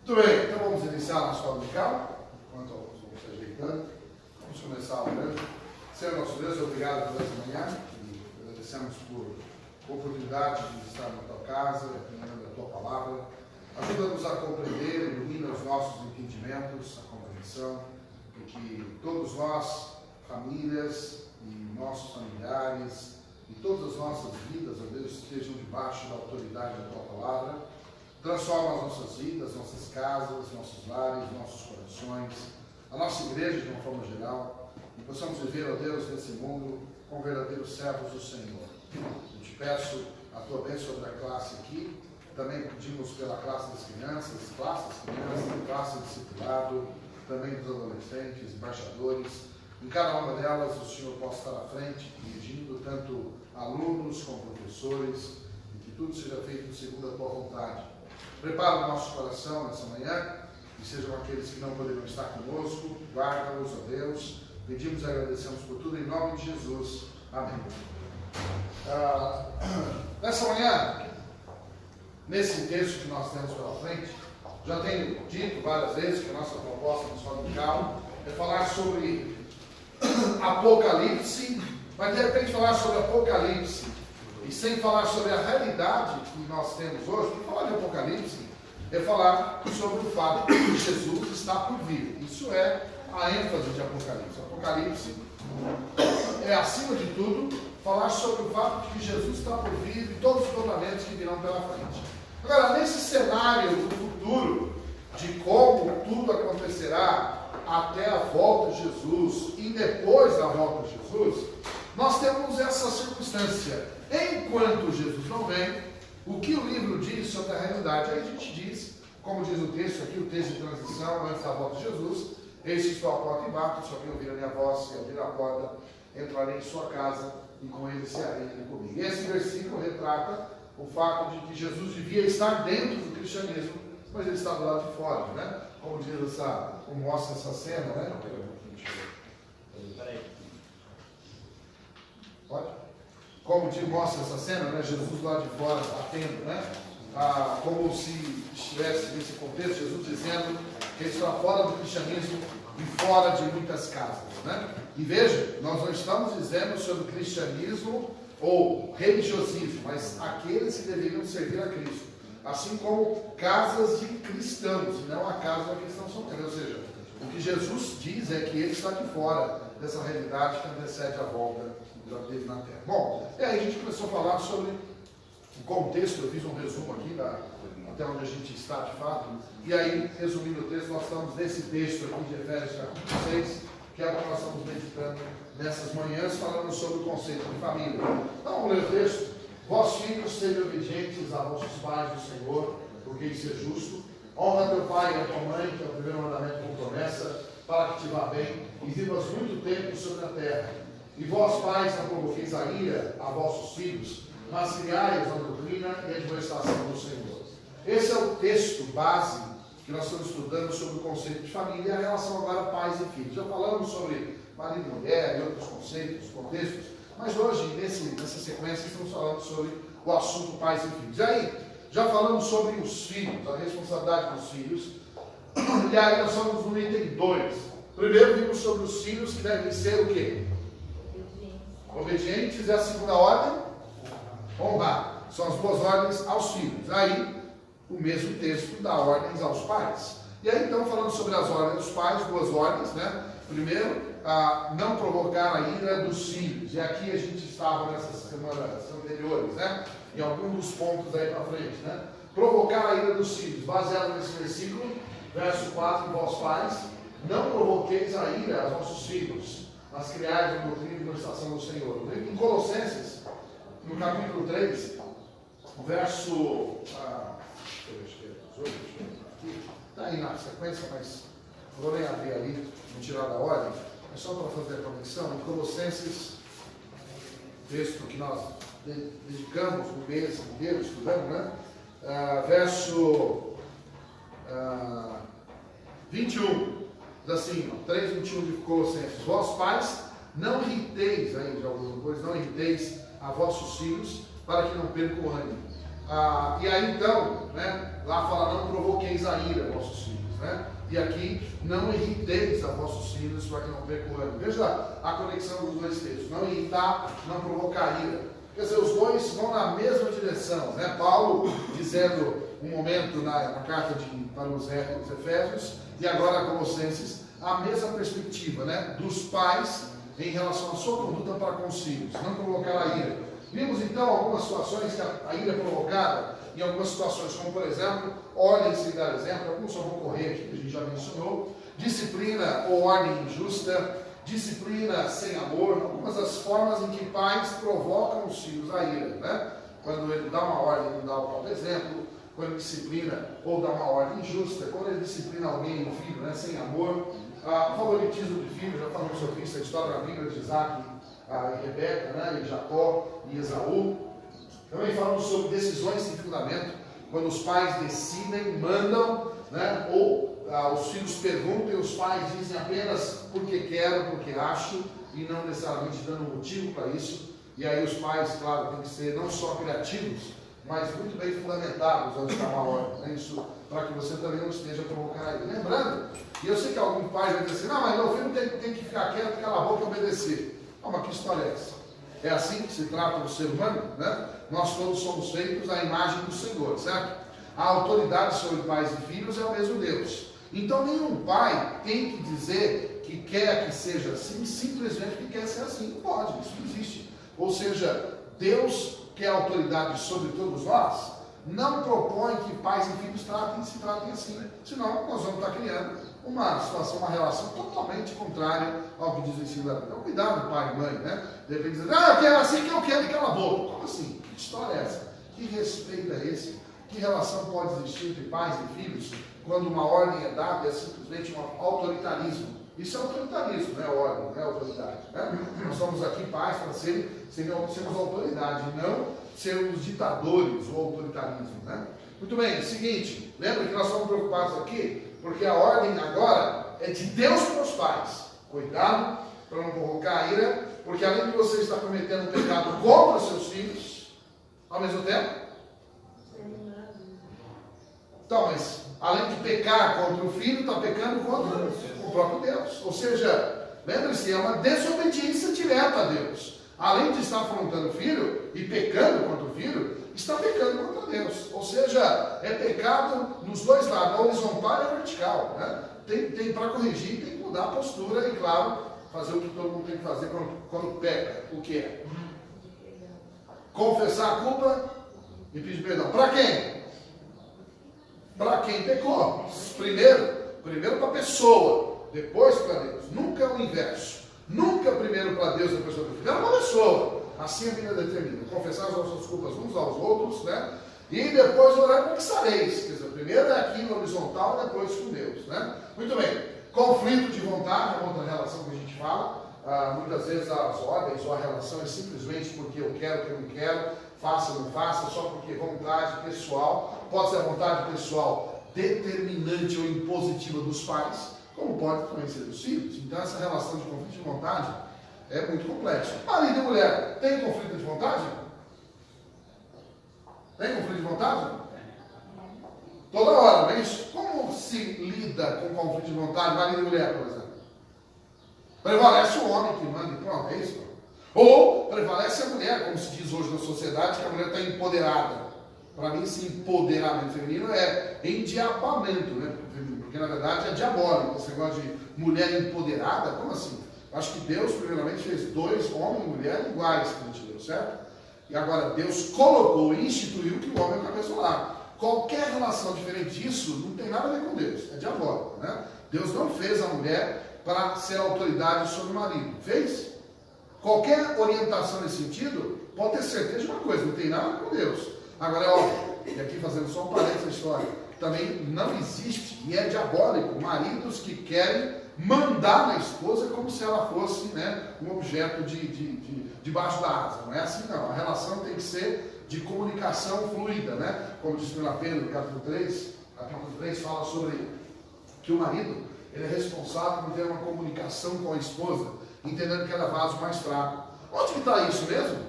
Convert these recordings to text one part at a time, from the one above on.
Muito bem, então vamos iniciar a nossa dominical, enquanto alguns vão se ajeitando. Vamos começar orando. Senhor nosso Deus, obrigado por essa manhã e agradecemos por a oportunidade de estar na tua casa, aprendendo a tua palavra. Ajuda-nos a compreender, ilumina os nossos entendimentos, a compreensão, e que todos nós, famílias e nossos familiares, e todas as nossas vidas, ó Deus, estejam debaixo da autoridade da tua palavra. Transforma as nossas vidas, nossas casas, nossos lares, nossos corações, a nossa igreja de uma forma geral, e possamos viver, ó Deus, nesse mundo com verdadeiros servos do Senhor. Eu te peço a tua bênção sobre a classe aqui, também pedimos pela classe das crianças, classe de discipulado, também dos adolescentes, embaixadores. Em cada uma delas o Senhor possa estar à frente, dirigindo tanto alunos como professores, e que tudo seja feito segundo a tua vontade. Prepara o nosso coração nessa manhã, e sejam aqueles que não poderão estar conosco, guarda-os, ó Deus. Pedimos e agradecemos por tudo, em nome de Jesus. Amém. Nessa manhã, nesse texto que nós temos pela frente, já tenho dito várias vezes que a nossa proposta no Escola Dominical é falar sobre Apocalipse, mas de repente falar sobre Apocalipse e sem falar sobre a realidade que nós temos hoje. Porque falar de Apocalipse é falar sobre o fato que Jesus está por vir. Isso é a ênfase de Apocalipse. Apocalipse é, acima de tudo, falar sobre o fato de que Jesus está por vir e todos os tornamentos que virão pela frente. Agora, nesse cenário do futuro, de como tudo acontecerá até a volta de Jesus e depois da volta de Jesus, nós temos essa circunstância. Enquanto Jesus não vem, o que o livro diz sobre a realidade? Aí a gente diz, como diz o texto aqui, o texto de transição antes da volta de Jesus: eis que estou à porta e bato, se alguém ouvir a minha voz e abrir a porta, entrarei em sua casa e com ele cearei comigo. E esse versículo retrata o fato de que Jesus devia estar dentro do cristianismo, mas ele está do lado de fora, né? Como diz como mostra essa cena, né? Pode? Como te mostra essa cena, né? Jesus lá de fora batendo, né? Como se estivesse nesse contexto, Jesus dizendo que ele está fora do cristianismo e fora de muitas casas, né? E veja, nós não estamos dizendo sobre cristianismo ou religiosismo, mas aqueles que deveriam servir a Cristo, assim como casas de cristãos, e não a casa da cristão solteiro. Ou seja, o que Jesus diz é que ele está de fora dessa realidade que antecede a volta dele na terra. Bom, e aí a gente começou a falar sobre o contexto. Eu fiz um resumo aqui até onde a gente está de fato, e aí, resumindo o texto, nós estamos nesse texto aqui de Efésios capítulo 6, que é o que nós estamos meditando nessas manhãs, falando sobre o conceito de família. Então, vamos ler o texto. Vós, filhos, sejam obedientes a vossos pais do Senhor, porque isso é justo. Honra teu pai e a tua mãe, que é o primeiro mandamento com promessa, para que te vá bem e vivas muito tempo sobre a terra. E vós, pais, não provoqueis a ira a vossos filhos, mas criai-os na doutrina e admoestação do Senhor. Esse é o texto base que nós estamos estudando sobre o conceito de família e a relação agora pais e filhos. Já falamos sobre marido e mulher e outros conceitos, contextos, mas hoje, nessa sequência, estamos falando sobre o assunto pais e filhos. E aí, já falamos sobre os filhos, a responsabilidade dos filhos, e aí nós estamos no item 2. Primeiro vimos sobre os filhos que devem ser o quê? Obedientes. É a segunda ordem? Honrar. São as boas ordens aos filhos. Aí, o mesmo texto dá ordens aos pais. E aí, então, falando sobre as ordens dos pais, boas ordens, né? Primeiro, não provocar a ira dos filhos. E aqui a gente estava nessas semanas anteriores, né? Em alguns dos pontos aí para frente, né? Provocar a ira dos filhos. Baseado nesse versículo, verso 4, vós pais, não provoqueis a ira aos vossos filhos, mas criais a doutrina e demonstração do Senhor. Em Colossenses, no capítulo 3, verso... está aí na sequência, mas vou nem abrir ali, não tirar da ordem, é só para fazer a conexão. Em Colossenses, texto que nós dedicamos um mês inteiro estudando, né? Verso 21, diz assim, 3:21 de Colossenses: vós pais, não irriteis, aí já algumas coisas, não irriteis a vossos filhos, para que não percam o ânimo. E aí então, né, lá fala, não provoqueis a ira, vossos filhos, né? E aqui, não irriteis a vossos filhos para que não percam o ânimo. Veja a conexão dos dois textos, não irritar, não provocar ira. Quer dizer, os dois vão na mesma direção, né? Paulo dizendo um momento na carta para os Efésios, e agora a Colossenses, a mesma perspectiva, né? Dos pais em relação à sua conduta para com os filhos, não provocar a ira. Vimos então algumas situações que a ira é provocada, em algumas situações, como por exemplo, ordem sem dar exemplo, alguns só vão correr aqui, que a gente já mencionou, disciplina ou ordem injusta, disciplina sem amor, algumas das formas em que pais provocam os filhos a ira, né? Quando ele dá uma ordem e não dá o próprio exemplo, quando ele disciplina ou dá uma ordem injusta, quando ele disciplina alguém, um filho, né, sem amor, favoritismo de filho, já falamos sobre isso, a história da Bíblia de Isaac e Rebeca, né, e Jacó e Esaú. Também falamos sobre decisões sem fundamento, quando os pais decidem, mandam, né, ou os filhos perguntam e os pais dizem apenas porque quero, porque acho, e não necessariamente dando motivo para isso. E aí os pais, claro, têm que ser não só criativos, mas muito bem fundamentados antes de dar uma ordem, né? Isso para que você também não esteja provocando aí. Lembrando, e eu sei que algum pai vai dizer assim, não, mas meu filho tem que ficar quieto, calar a boca e obedecer. Mas que história é essa? É assim que se trata do ser humano, né? Nós todos somos feitos à imagem do Senhor, certo? A autoridade sobre pais e filhos é o mesmo Deus. Então nenhum pai tem que dizer que quer que seja assim, simplesmente que quer ser assim. Não pode, isso não existe. Ou seja, Deus, que é a autoridade sobre todos nós, não propõe que pais e filhos se tratem assim. Senão nós vamos estar criando uma situação, uma relação totalmente contrária ao que diz o ensino da Bíblia. Então, cuidado, pai e mãe, né? De repente dizer, eu quero assim que eu quero e cala a boca. Como assim? Que história é essa? Que respeito é esse? Que relação pode existir entre pais e filhos quando uma ordem é dada e é simplesmente um autoritarismo? Isso é autoritarismo, não é ordem, não é autoridade. Né? Nós estamos aqui, pais, para sermos autoridade, não sermos ditadores ou autoritarismo. Né? Muito bem, seguinte, lembra que nós estamos preocupados aqui, porque a ordem agora é de Deus para os pais. Cuidado para não provocar a ira, porque além de você estar cometendo um pecado contra seus filhos, ao mesmo tempo, então, mas além de pecar contra o filho, está pecando contra o próprio Deus. Ou seja, lembre-se, é uma desobediência direta a Deus. Além de estar afrontando o filho e pecando contra o filho, está pecando contra Deus. Ou seja, é pecado nos dois lados, a horizontal e a vertical. Né? Tem para corrigir, tem que mudar a postura e, claro, fazer o que todo mundo tem que fazer quando peca. O que é? Confessar a culpa e pedir perdão. Para quem? Para quem pecou. Primeiro para a pessoa, depois para Deus. Nunca o inverso. Nunca primeiro para Deus, depois para o filho. É uma pessoa. Assim a Bíblia determina. Confessar as nossas culpas uns aos outros, né? E depois orar para que sareis. Quer dizer, primeiro é aqui no horizontal, depois com Deus, né? Muito bem. Conflito de vontade é uma outra relação que a gente fala. Muitas vezes as ordens ou a relação é simplesmente porque eu quero, que eu não quero, faça ou não faça, só porque vontade pessoal. Pode ser a vontade pessoal determinante ou impositiva dos pais, como pode também ser dos filhos. Então essa relação de conflito de vontade é muito complexa. Marido e mulher, tem conflito de vontade? Tem conflito de vontade? Toda hora, não é isso? Como se lida com conflito de vontade, marido e mulher, por exemplo? Prevalece o homem que manda e pronto, é isso? Ou prevalece a mulher, como se diz hoje na sociedade, que a mulher está empoderada. Para mim, esse empoderamento feminino é endiabamento, né? Porque na verdade é diabólico. Esse negócio de mulher empoderada, como assim? Acho que Deus, primeiramente, fez dois, homem e mulher, iguais que a gente deu, certo? E agora Deus colocou e instituiu que o homem é o cabeça do lar. Qualquer relação diferente disso não tem nada a ver com Deus, é diabólico, né? Deus não fez a mulher para ser autoridade sobre o marido, fez? Qualquer orientação nesse sentido, pode ter certeza de uma coisa, não tem nada a ver com Deus. Agora é óbvio, e aqui fazendo só um parênteses na história, também não existe, e é diabólico, maridos que querem mandar na esposa como se ela fosse, né, um objeto debaixo da asa. Não é assim não, a relação tem que ser de comunicação fluida, né? Como diz 1 Pedro, capítulo 3 fala sobre que o marido ele é responsável por ter uma comunicação com a esposa, entendendo que ela é vaso mais fraco. Onde que está isso mesmo?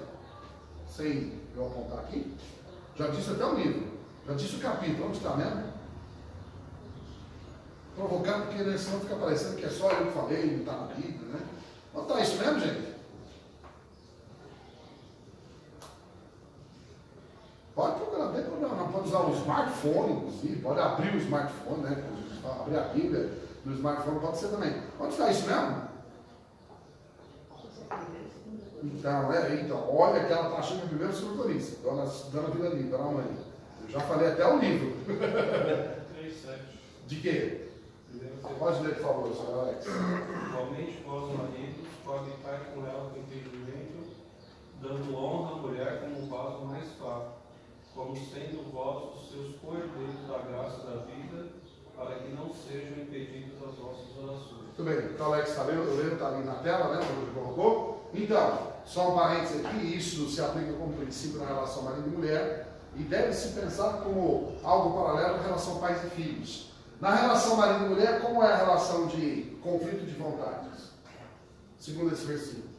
Sem eu apontar aqui. Já disse até o livro. Já disse o capítulo. Onde está mesmo? Provocar, porque né, senão fica parecendo que é só eu que falei, não está na Bíblia, né? Onde está isso mesmo, gente? Pode procurar, não tem problema, não. Pode usar o smartphone, inclusive, pode abrir o smartphone, né? Abrir a Bíblia no smartphone, pode ser também. Onde está isso mesmo? Então, olha que ela está achando que primeiro segundo Coríntios, Dona Vila Livre, Dona Mãe. Eu já falei até o livro. 3:7. De quê? Pode ler, por favor, senhor Alex. Igualmente, vós, maridos, coabitai com ela com entendimento, dando honra à mulher como um vaso mais fraco, como sendo vós os seus cordeiros da graça da vida, para que não sejam impedidas as vossas orações. Muito bem, então Alex está lendo, o livro está ali na tela, né? Onde ele colocou. Então, só um parênteses aqui, isso se aplica como princípio na relação marido e mulher, e deve se pensar como algo paralelo à relação pais e filhos. Na relação marido e mulher, como é a relação de conflito de vontades? Segundo esse versículo.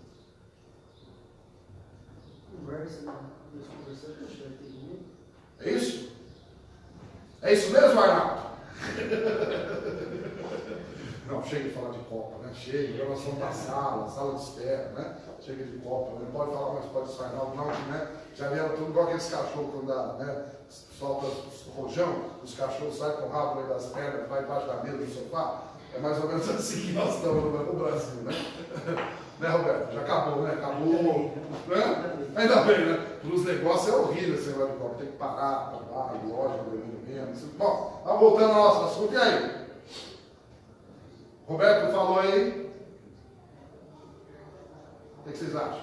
É isso? É isso mesmo, Arnaldo? Não, chega de falar de Copa, né? Chega, relação da sala de espera, né? Chega de Copa, não pode falar mais, pode sair, não, né? Já vieram tudo igual aqueles cachorros quando dá, né? Solta o rojão, os cachorros saem com o rabo no meio das pernas, vai embaixo da mesa do sofá. É mais ou menos assim que nós estamos no Brasil, né? Né, Roberto? Já acabou, né? Acabou, né? Ainda bem, né? Para os negócios é horrível esse negócio de Copa, tem que parar, loja, menos. Bom, vamos voltando ao nosso assunto, e aí? Roberto falou aí. O que vocês acham?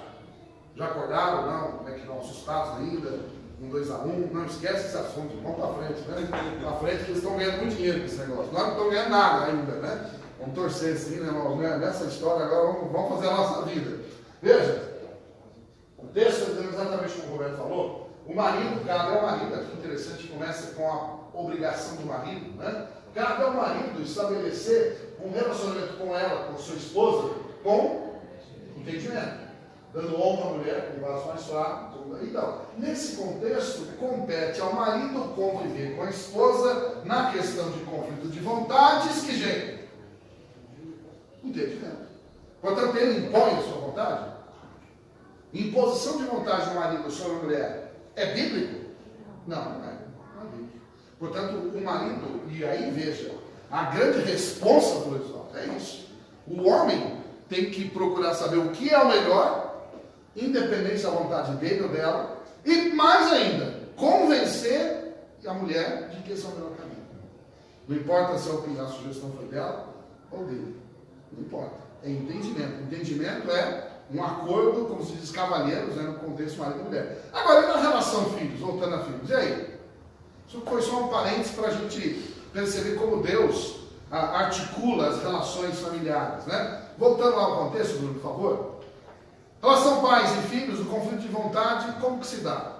Já acordaram? Não? Como é que não? Assustados ainda? 2-1? Não esquece esse assunto. Vamos para frente, né? Para frente que eles estão ganhando muito dinheiro com esse negócio. Nós não estamos ganhando nada ainda, né? Vamos torcer assim, né, irmão? Nessa história agora vamos fazer a nossa vida. Veja, o texto é exatamente como o Roberto falou. O marido, cabe ao marido, aqui interessante, começa com a obrigação do marido, né? Cabe ao marido estabelecer um relacionamento com ela, com sua esposa, com entendimento. Dando honra à mulher, com vaso mais fraco. Então, nesse contexto, compete ao marido conviver com a esposa na questão de conflito de vontades, que gente? Entendimento. Portanto, ele impõe a sua vontade. Imposição de vontade do marido sobre a mulher é bíblico? Não, não é. Não é bíblico. Portanto, o marido, e aí veja, a grande responsa do episódio é isso. O homem tem que procurar saber o que é o melhor, independente da vontade dele ou dela, e mais ainda, convencer a mulher de que esse é o melhor caminho. Não importa se a sugestão foi dela ou dele. Não importa. É entendimento. Entendimento é um acordo, como se diz, cavalheiros, né, no contexto marido e mulher. Agora, e na relação filhos, voltando a filhos, e aí? Isso foi só um parênteses para a gente perceber como Deus articula as relações familiares, né? Voltando lá ao contexto, Bruno, por favor. Relação pais e filhos, o conflito de vontade, como que se dá?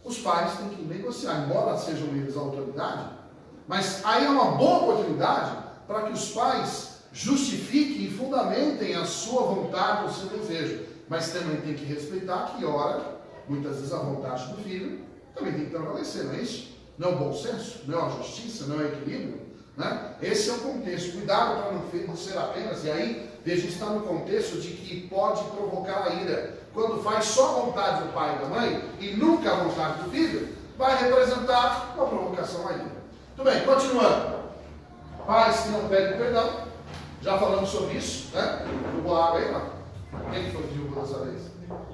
Os pais têm que negociar, embora sejam eles a autoridade, mas aí é uma boa oportunidade para que os pais justifiquem e fundamentem a sua vontade, o seu desejo. Mas também tem que respeitar que, ora, muitas vezes a vontade do filho também tem que prevalecer, não é isso? Não é o bom senso, não é a justiça, não é o equilíbrio, né? Esse é o contexto. Cuidado para não ser apenas, e aí, veja, está no contexto de que pode provocar a ira. Quando faz só a vontade do pai e da mãe, e nunca a vontade do filho, vai representar uma provocação à ira. Muito bem, continuando. Pais que não pedem perdão, já falamos sobre isso, né? Derrubou a água aí, não? Quem foi que derrubou dessa vez?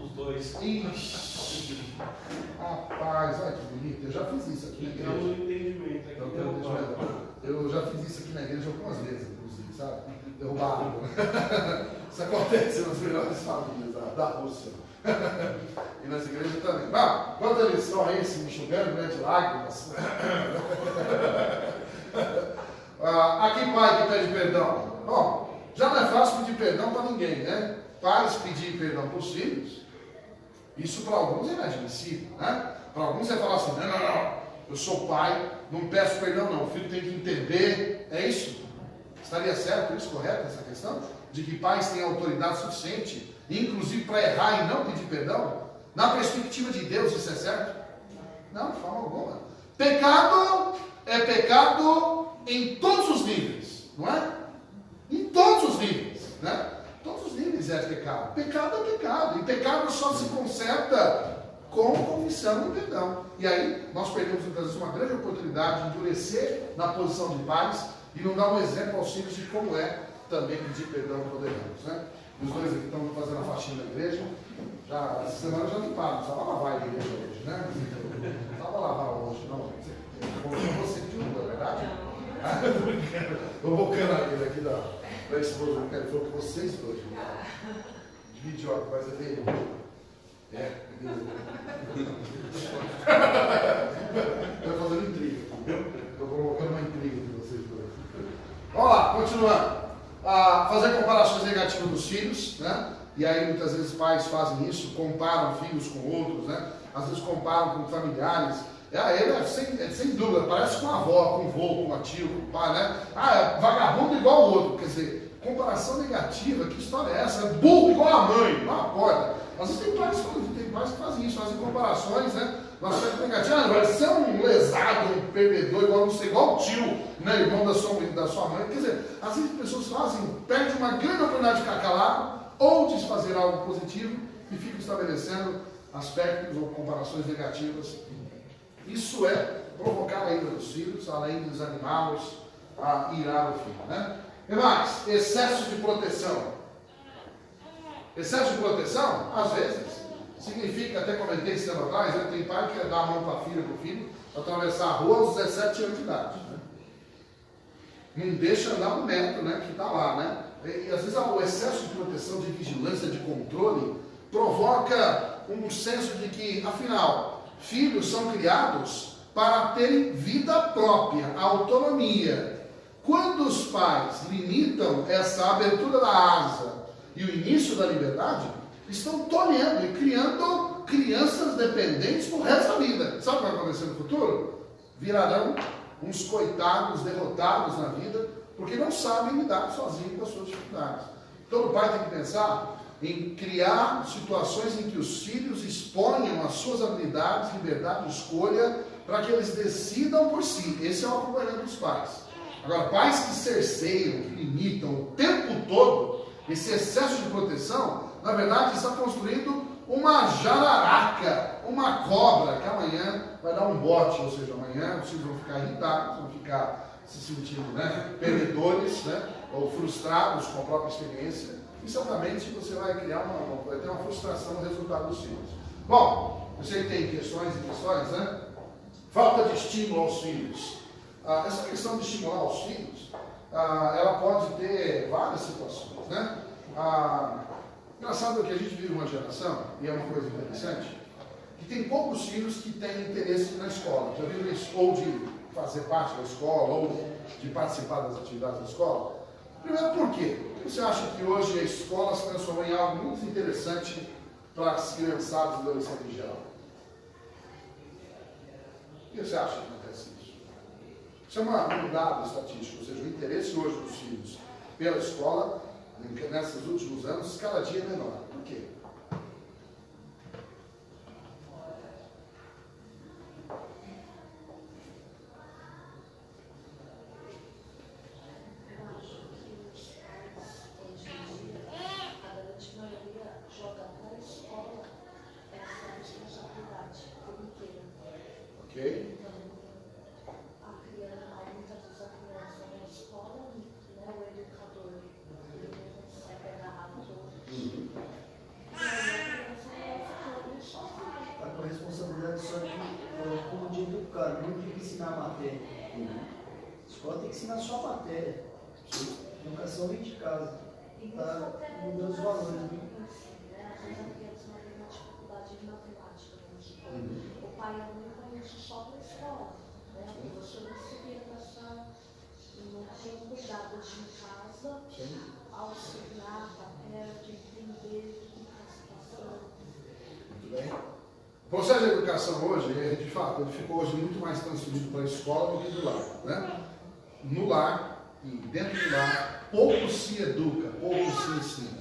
Os dois. Ixi, rapaz, olha que bonito, eu já fiz isso aqui na Então, igreja. o entendimento aqui Eu já fiz isso aqui na igreja algumas vezes, inclusive, sabe? Derrubar água. Isso acontece nas melhores famílias da Rússia. E nas igrejas também. Mas, quando eles estão aí se enxugando, né, de lágrimas. Aqui, pai que pede perdão. Bom, já não é fácil pedir perdão para ninguém, né? Pais pedir perdão para os filhos, isso para alguns é inadmissível, né? Para alguns é falar assim, não, eu sou pai, não peço perdão não, o filho tem que entender, é isso? Estaria certo isso, correto, essa questão? De que pais têm autoridade suficiente, inclusive para errar e não pedir perdão? Na perspectiva de Deus, isso é certo? Não, de forma alguma. Pecado é pecado em todos os níveis, não é? Em todos os níveis, né? Todos os níveis é pecado. Pecado é pecado. E pecado só se conserta com confissão e perdão. E aí nós perdemos muitas vezes uma grande oportunidade de endurecer na posição de pais e não dar um exemplo aos filhos de como é também pedir perdão quando erramos, né? Os dois aqui estão fazendo a faxina da igreja. Já, essa semana já limparam, estava a lavar a igreja hoje, né? Não estava a lavar hoje, não. Você pediu, não é verdade? Estou bocando a vida aqui da esposa do cara, falou que vocês dois. Divide, ó, vai ser dele. Estou fazendo intriga, entendeu? Estou colocando uma intriga de vocês dois. Vamos lá, continuando. Fazer comparações negativas dos filhos, né? E aí muitas vezes pais fazem isso, comparam filhos com outros, né? Às vezes comparam com familiares. Ele sem dúvida, parece com a avó, com o vô, com a tio, com o pai, né? É vagabundo igual o outro. Quer dizer, comparação negativa, que história é essa? É burro igual a mãe, não importa. Às vezes tem pais que fazem isso, fazem comparações, né? No aspecto negativo, vai ser um lesado, um perdedor, igual o tio, né? Irmão da sua mãe. Quer dizer, às vezes as pessoas perdem uma grande oportunidade de ficar calado ou de fazer algo positivo e ficam estabelecendo aspectos ou comparações negativas. Isso é provocar a ira dos filhos, além de desanimá-los a irar o filho, né? E mais, excesso de proteção. Excesso de proteção, às vezes, significa, até comentei esse tempo atrás, né? Tem pai que quer dar a mão para a filha, para o filho, atravessar a rua aos 17 anos de idade. Né? Não deixa andar o neto, né? Que está lá, né? E às vezes o excesso de proteção, de vigilância, de controle, provoca um senso de que, afinal, filhos são criados para terem vida própria, autonomia. Quando os pais limitam essa abertura da asa e o início da liberdade, estão tolhendo e criando crianças dependentes pro resto da vida. Sabe o que vai acontecer no futuro? Virarão uns coitados derrotados na vida, porque não sabem lidar sozinhos com as suas dificuldades. Todo pai tem que pensar em criar situações em que os filhos exponham as suas habilidades, liberdade de escolha, para que eles decidam por si. Esse é o acompanhamento dos pais. Agora, pais que cerceiam, que limitam o tempo todo, esse excesso de proteção, na verdade, está construindo uma jararaca, uma cobra, que amanhã vai dar um bote, ou seja, amanhã os filhos vão ficar irritados, vão ficar se sentindo, né, perdedores, né, ou frustrados com a própria experiência, e certamente você vai criar vai ter uma frustração no resultado dos filhos. Bom, você tem questões e questões, né? Falta de estímulo aos filhos. Essa questão de estimular os filhos, ela pode ter várias situações, né? Engraçado que a gente vive uma geração, e é uma coisa interessante, que tem poucos filhos que têm interesse na escola. Já viram isso? Ou de fazer parte da escola, ou de participar das atividades da escola. Primeiro, por quê? Porque você acha que hoje a escola se transformou em algo muito interessante para as criançadas e adolescentes em geral? Por que você acha que acontece isso? Isso é um dado estatístico, ou seja, o interesse hoje dos filhos pela escola, nesses últimos anos, cada dia é menor. Por quê? Ok? Como de educar, não de ensinar a matéria. A escola tem que ensinar só a matéria. A educação vem de casa. Está mudando os valores. O pai e a mãe conhecem só da escola. O professor não se vira não tem cuidado de casa, auxiliar, papel, de entender a situação. Muito bem. O processo de educação hoje, de fato, ele ficou hoje muito mais transferido para a escola do que do lar. Né? No lar e dentro do lar, pouco se educa, pouco se ensina.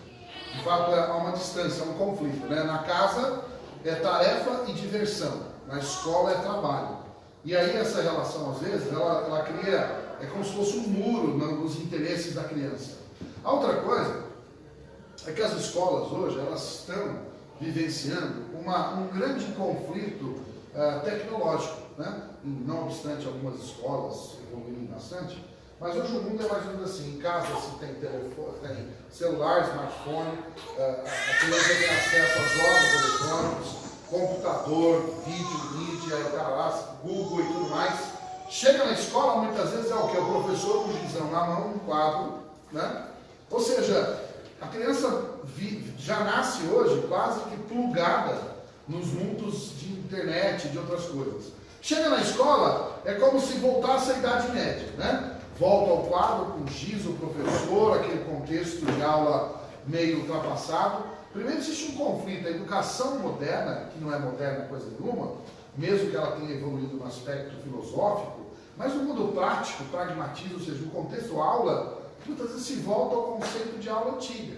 De fato, há uma distância, há um conflito. Né? Na casa, é tarefa e diversão, na escola é trabalho. E aí essa relação, às vezes, ela cria, é como se fosse um muro nos interesses da criança. A outra coisa é que as escolas hoje, elas estão vivenciando um grande conflito tecnológico, né? Não obstante algumas escolas evoluírem bastante, mas hoje o mundo é mais ou menos assim, em casa se tem telefone, tem celular, smartphone, a criança tem acesso a jogos eletrônicos, computador, vídeo, mídia, e o cara lá, Google e tudo mais. Chega na escola, muitas vezes é o que? O professor com o gizão na mão, um quadro, né? Ou seja, a criança já nasce hoje quase que plugada nos mundos de internet e de outras coisas. Chega na escola, é como se voltasse à Idade Média, né? Volta ao quadro com giz, o professor, aquele contexto de aula meio ultrapassado. Primeiro existe um conflito, a educação moderna, que não é moderna coisa nenhuma, mesmo que ela tenha evoluído no aspecto filosófico, mas no mundo prático, pragmatismo, ou seja, o contexto aula, muitas vezes se volta ao conceito de aula antiga.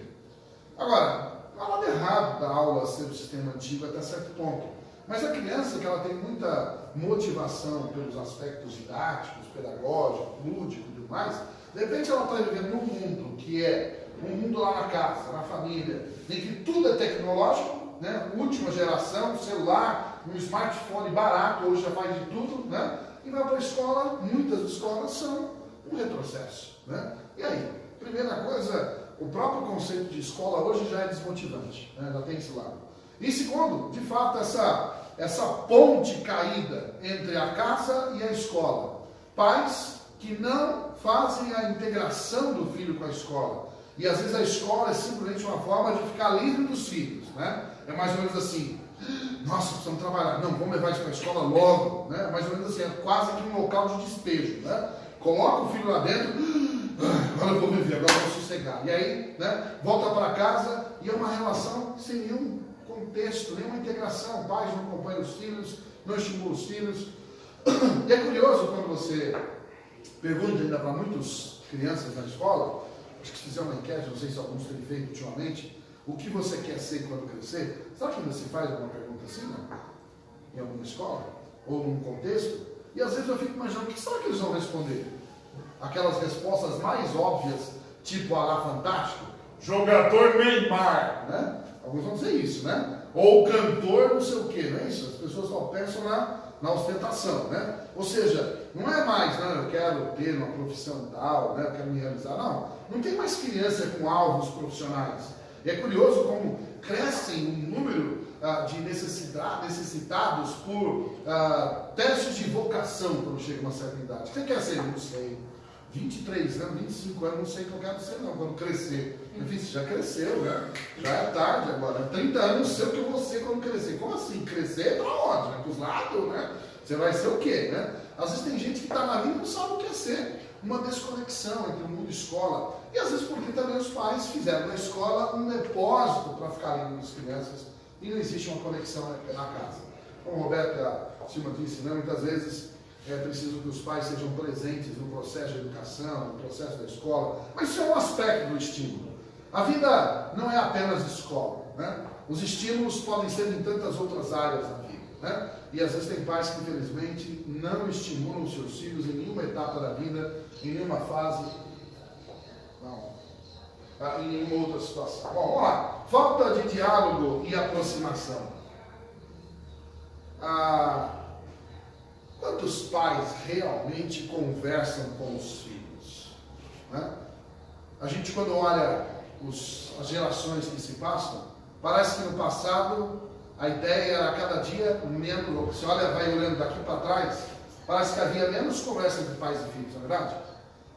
Agora, não há nada errado da aula ser um sistema antigo até certo ponto, mas a criança que ela tem muita motivação pelos aspectos didáticos, pedagógicos, lúdicos e tudo mais, de repente ela está vivendo num mundo que é um mundo lá na casa, na família, em que tudo é tecnológico, né? Última geração, celular, um smartphone barato, hoje já faz de tudo, né? E vai para a escola, muitas escolas são um retrocesso, né? E aí, primeira coisa, o próprio conceito de escola hoje já é desmotivante, né? Já tem esse lado. E segundo, de fato, essa ponte caída entre a casa e a escola. Pais que não fazem a integração do filho com a escola. E às vezes a escola é simplesmente uma forma de ficar livre dos filhos, né? É mais ou menos assim, nossa, precisamos trabalhar, não, vamos levar isso para a escola logo, né? Mais ou menos assim, é quase que um local de despejo, né? Coloca o filho lá dentro, agora eu vou viver, agora eu vou sossegar. E aí, né, volta para casa e é uma relação sem nenhum contexto, nenhuma integração. Pais não acompanham os filhos, não estimulam os filhos. E é curioso quando você pergunta ainda para muitas crianças na escola, acho que se fizer uma enquete, não sei se alguns têm feito ultimamente, o que você quer ser quando crescer? Será que ainda se faz alguma pergunta assim, né? Em alguma escola? Ou num contexto? E às vezes eu fico imaginando, o que será que eles vão responder? Aquelas respostas mais óbvias, tipo a lá Fantástico, jogador Neymar, né? Alguns vão dizer isso, né? Ou cantor não sei o quê, não é isso? As pessoas só pensam na ostentação, né? Ou seja, não é mais, né? Eu quero ter uma profissão tal, né? Eu quero me realizar, não tem mais criança com alvos profissionais. E é curioso como crescem um número de necessitados por testes de vocação quando chega uma certa idade. Você quer ser? Não sei. 23 anos, 25 anos, não sei o que eu quero ser não, quando crescer. Enfim, você já cresceu, né? Já é tarde agora. 30 anos, não sei o que eu vou ser quando crescer. Como assim? Crescer para onde? Né? Para os lados, né? Você vai ser o quê, né? Às vezes tem gente que está na vida e não sabe o que é ser. Uma desconexão entre o mundo e a escola. E às vezes porque também os pais fizeram na escola um depósito para ficarem com as crianças e não existe uma conexão na casa. Como Roberta Silva disse, né? Muitas vezes é preciso que os pais sejam presentes no processo de educação, no processo da escola, mas isso é um aspecto do estímulo. A vida não é apenas escola, né? Os estímulos podem ser em tantas outras áreas da vida, né? E às vezes tem pais que infelizmente não estimulam os seus filhos em nenhuma etapa da vida, em nenhuma fase, em nenhuma outra situação. Bom, vamos lá. Falta de diálogo e aproximação. Quantos pais realmente conversam com os filhos? Né? A gente, quando olha as gerações que se passam, parece que no passado a ideia era cada dia menos. Você olha, vai olhando daqui para trás, parece que havia menos conversa entre pais e filhos, não é verdade?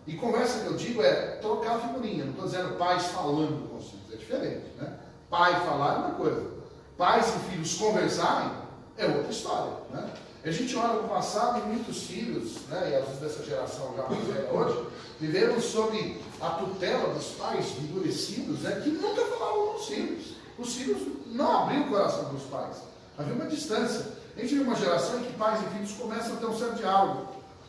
E conversa que eu digo é trocar figurinha, não estou dizendo pais falando com os filhos, é diferente, né? Pai falar é uma coisa, pais e filhos conversarem é outra história, né? A gente olha para o passado e muitos filhos, né, e às vezes dessa geração já mais velha hoje, viveram sob a tutela dos pais endurecidos, né, que nunca falavam com os filhos. Os filhos não abriam o coração para os pais. Havia uma distância. A gente vive uma geração em que pais e filhos começam a ter um certo diálogo.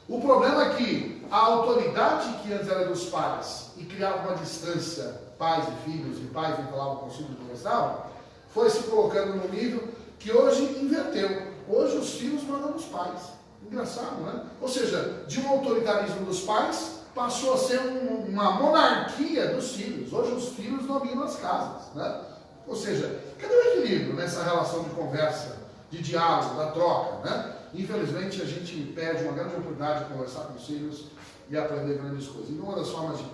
O problema é que a autoridade que antes era dos pais e criava uma distância, pais e filhos, e pais não falavam com os filhos e conversavam, foi se colocando no nível que hoje inverteu. Hoje os filhos mandam nos pais. Engraçado, né? Ou seja, de um autoritarismo dos pais, passou a ser uma monarquia dos filhos. Hoje os filhos dominam as casas, né? Ou seja, cadê o equilíbrio nessa relação de conversa, de diálogo, da troca, né? Infelizmente a gente perde uma grande oportunidade de conversar com os filhos e aprender grandes coisas. E uma das formas de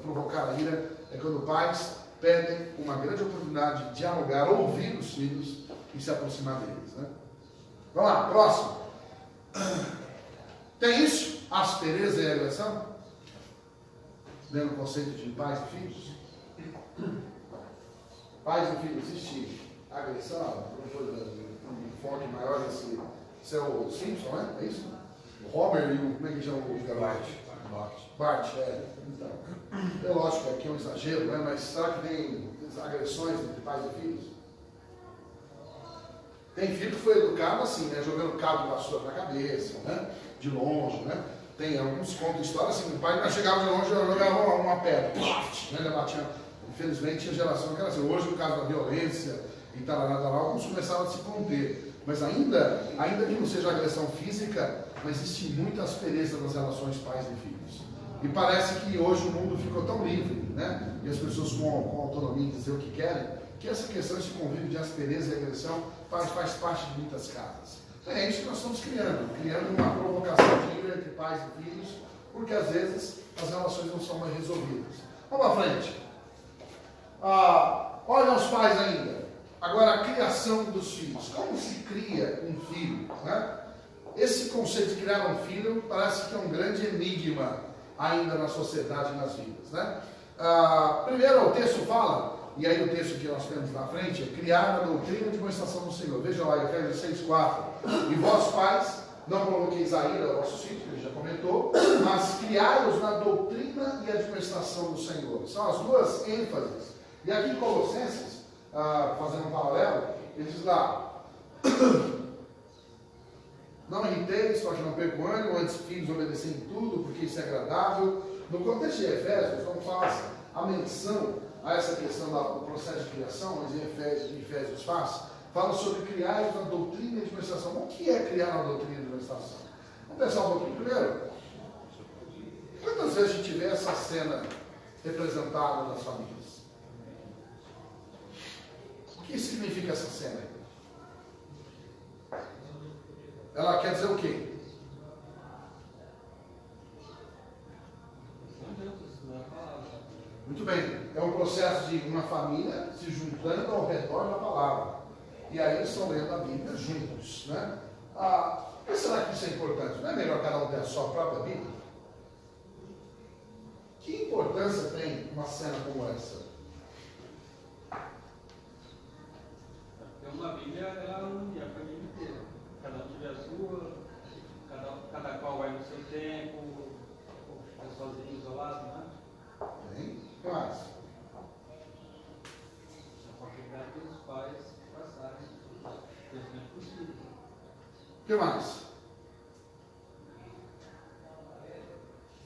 provocar a ira é quando pais perdem uma grande oportunidade de dialogar, ouvir os filhos e se aproximar deles, né? Vamos lá, próximo. Tem isso? Aspereza e agressão? Dentro do conceito de pais e filhos? Pais e filhos, existe agressão? Um foco maior desse. Esse é o Simpson, né? É isso? O Homer e o. Como é que chama o garoto? Bart, é. Então, é lógico que aqui é um exagero, né? Mas será que tem agressões entre pais e filhos? Tem filho que foi educado assim, né? Jogando cabo de vassoura na cabeça, né? De longe, né? Tem alguns contos de história assim, o pai chegava de longe e jogava uma pedra, né? Ele batia. Infelizmente a geração que era assim. Hoje, por causa da violência e tal, alguns começaram a se conter. Mas ainda que não seja agressão física, mas existe muita aspereza nas relações pais e filhos. E parece que hoje o mundo ficou tão livre, né? E as pessoas com autonomia dizer o que querem, que essa questão, esse convívio de aspereza e agressão faz parte de muitas casas. Então é isso que nós estamos criando uma provocação de ira entre pais e filhos, porque às vezes as relações não são mais resolvidas. Vamos à frente. Olha os pais ainda. Agora, a criação dos filhos. Como se cria um filho, né? Esse conceito de criar um filho parece que é um grande enigma ainda na sociedade e nas vidas, né? Primeiro, o texto fala, e aí o texto que nós temos na frente, é criar a doutrina de manifestação do Senhor. Veja lá, Efésios 6,4. E vós, pais, não provoqueis a ira aos vossos filhos, que ele já comentou, mas criai-os na doutrina e admoestação do Senhor. São as duas ênfases. E aqui em Colossenses, fazendo um paralelo, ele diz lá: não irriteis, para que não percam o ânimo, antes filhos obedecem em tudo, porque isso é agradável. No contexto de Efésios, não faz a menção a essa questão do processo de criação, mas em Efésios fala sobre criar na doutrina de administração. O que é criar na doutrina de administração? Vamos pensar um pouquinho. Primeiro, quantas vezes a gente vê essa cena representada nas famílias? O que significa essa cena? Ela quer dizer o quê? Muito bem, é um processo de uma família se juntando ao redor da palavra. E aí eles estão lendo a Bíblia juntos, né? Mas será que isso é importante? Não é melhor cada um ter a sua própria Bíblia? Que importância tem uma cena como essa? Porque uma Bíblia, ela une a família inteira. Cada um tiver a sua, cada qual vai no seu tempo, ou fica sozinho, isolado, né? Tem? O que mais? A oportunidade dos pais passarem o tempo possível. O que mais?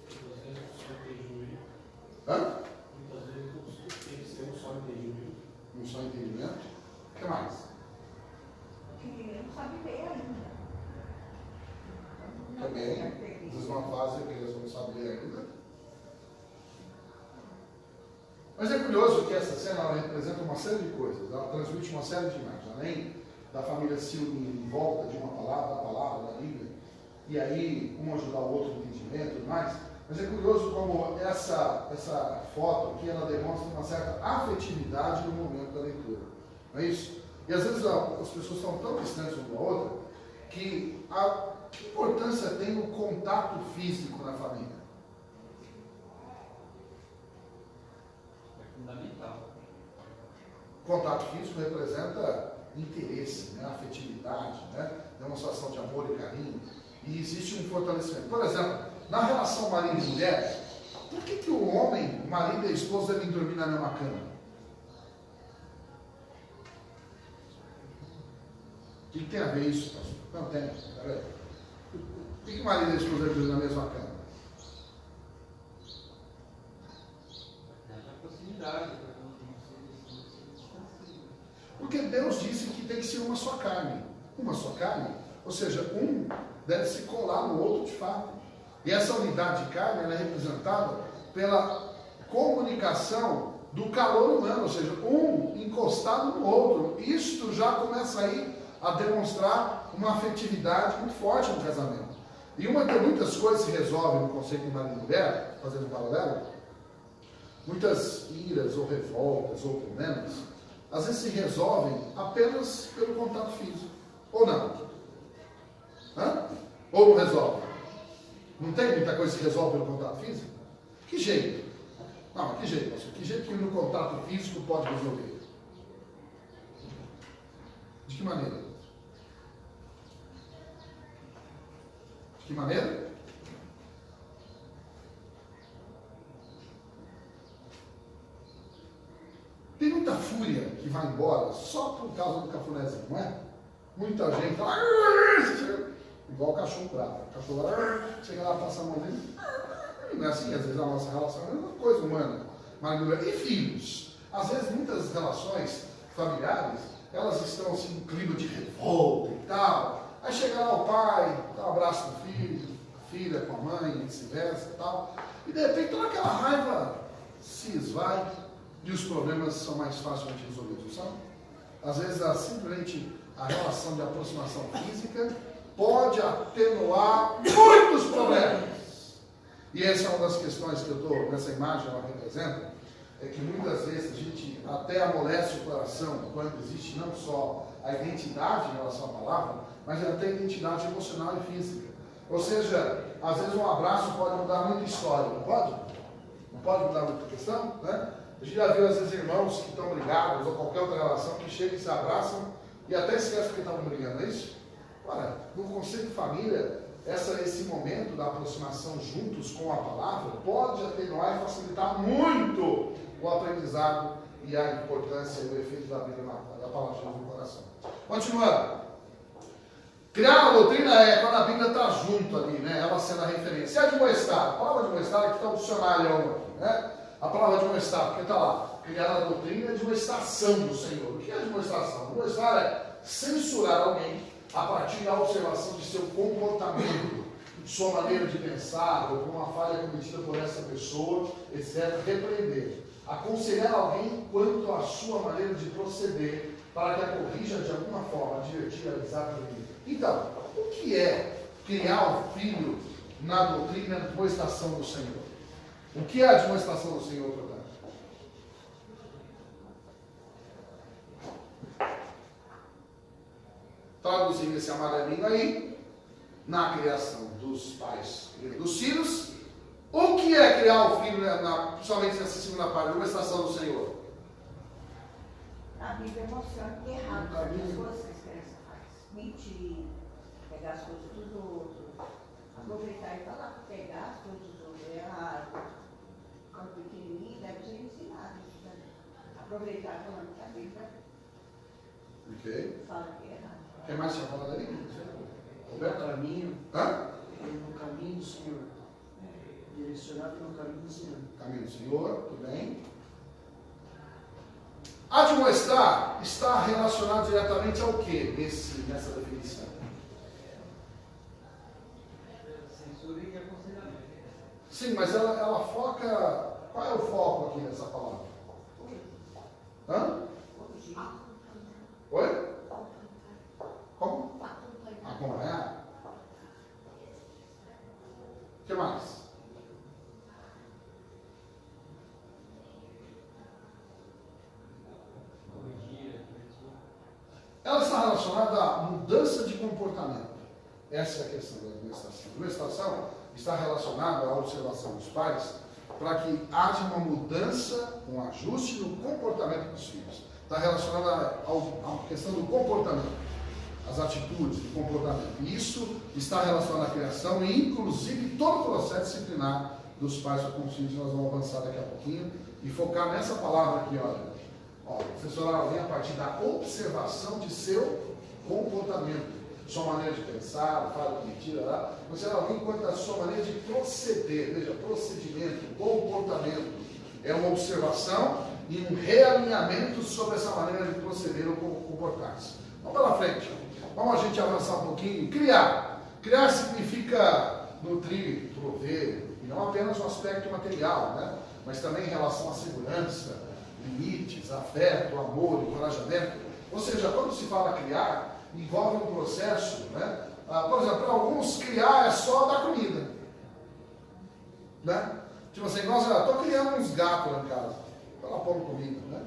Muitas vezes só entendimento. Hã? Muitas vezes tem que ser um só entendimento. Um só entendimento? O que mais? Que não sabe ler ainda. Também, às vezes uma fase que eles não sabem ler ainda. Mas é curioso que essa cena ela representa uma série de coisas, ela transmite uma série de imagens, além da família se unir em volta de uma palavra, da palavra, da Bíblia, e aí um ajudar o outro no entendimento e tudo mais. Mas é curioso como essa foto aqui ela demonstra uma certa afetividade no momento da leitura, não é isso? E às vezes as pessoas estão tão distantes uma da outra que que importância tem o contato físico na família? É fundamental. O contato físico representa interesse, né? Afetividade, né? Demonstração de amor e carinho. E existe um fortalecimento. Por exemplo, na relação marido e mulher, por que o homem, o marido e a esposa devem dormir na mesma cama? O que tem a ver isso, pastor? Não tem, tá vendo? Por que o marido e a esposa devem dormir na mesma cama? É a proximidade, para que não se distancie. Porque Deus disse que tem que ser uma só carne. Uma só carne, ou seja, um deve se colar no outro de fato. E essa unidade de carne ela é representada pela comunicação do calor humano, ou seja, um encostado no outro. Isto já começa aí a demonstrar uma afetividade muito forte no casamento. E muitas coisas se resolvem no conceito de marido e mulher, fazendo um paralelo, muitas iras ou revoltas ou problemas, às vezes se resolvem apenas pelo contato físico. Ou não? Hã? Ou não resolve? Não tem muita coisa que se resolve pelo contato físico? Que jeito? Não, que jeito, pastor? Que jeito que no contato físico pode resolver? De que maneira? De que maneira? Tem muita fúria que vai embora só por causa do cafunézinho, não é? Muita gente fala, igual o cachorro bravo. O cachorro chega lá, passa a mão dele. Não é assim, às vezes a nossa relação é uma coisa humana. E filhos? Às vezes muitas relações familiares, elas estão assim, no clima de revolta e tal. Aí chega lá o pai, dá um abraço no filho, a filha com a mãe, e vice-versa e tal. E de repente toda aquela raiva se esvai e os problemas são mais facilmente resolvidos, não são? Às vezes simplesmente a relação de aproximação física pode atenuar muitos problemas. E essa é uma das questões que eu estou, nessa imagem, ela representa, é que muitas vezes a gente até amolece o coração quando existe não só a identidade em relação à palavra, mas até a identidade emocional e física. Ou seja, às vezes um abraço pode mudar muita história, não pode? Não pode mudar muita questão, né? A gente já viu às vezes irmãos que estão brigados ou qualquer outra relação que chegam e se abraçam e até esquecem que estavam brigando, não é isso? Ora, no conceito de família, esse momento da aproximação juntos com a palavra pode atenuar e facilitar muito o aprendizado e a importância e o efeito da Bíblia, da palavra de Deus no coração. Continuando. Criar a doutrina é quando a Bíblia está junto ali, né? Ela sendo a referência. E admoestar? A palavra admoestar aqui está o dicionário, né? A palavra admoestar, porque está lá. Criar a doutrina é admoestação do Senhor. O que é admoestação? Admoestar é censurar alguém a partir da observação de seu comportamento, sua maneira de pensar, ou por uma falha cometida por essa pessoa, etc. Repreender. Aconselhar alguém quanto à sua maneira de proceder, para que a corrija de alguma forma, advertir, avisar, prevenir. Então, o que é criar um filho na doutrina de admoestação do Senhor? O que é a admoestação do Senhor, portanto? Traduzindo esse amarelinho aí, na criação dos pais e dos filhos, o que é criar o filho, principalmente nessa segunda parte, uma estação do Senhor? A Bíblia mostra que é errado as coisas que as crianças fazem. Mentir, pegar as coisas dos outros, aproveitar e falar, pegar as coisas dos outros é errado. Quando pequenininho deve ser ensinado isso, né? Aproveitar falando que a Bíblia fala que é errado. Quem mais tinha falado ali? No caminho. Hã? No caminho do Senhor. Direcionado no caminho do Senhor. Caminho do Senhor, tudo bem. Admoestar está relacionado diretamente ao que nessa definição? Censura e aconselhamento. Sim, mas ela foca. Qual é o foco aqui nessa palavra? Hã? Oi? Como? Acompanhar? O que mais? Ela está relacionada à mudança de comportamento. Essa é a questão da administração. A administração está relacionada à observação dos pais para que haja uma mudança, um ajuste no comportamento dos filhos. Está relacionada à questão do comportamento, as atitudes do comportamento. E isso está relacionado à criação e, inclusive, todo o processo disciplinar dos pais com os filhos. Nós vamos avançar daqui a pouquinho e focar nessa palavra aqui, olha. Censurar alguém a partir da observação de seu comportamento, sua maneira de pensar, fala, mentira, lá. Censurar alguém quanto à sua maneira de proceder, veja, procedimento, comportamento, é uma observação e um realinhamento sobre essa maneira de proceder ou comportar-se. Vamos para frente. Vamos a gente avançar um pouquinho. Criar. Criar significa nutrir, prover, e não apenas no aspecto material, né? Mas também em relação à segurança, limites, afeto, amor, encorajamento. Ou seja, quando se fala criar, envolve um processo, né? Por exemplo, para alguns, criar é só dar comida. Né? Tipo assim, nossa, estou criando uns gatos lá em casa. Estou lá pondo comida, né?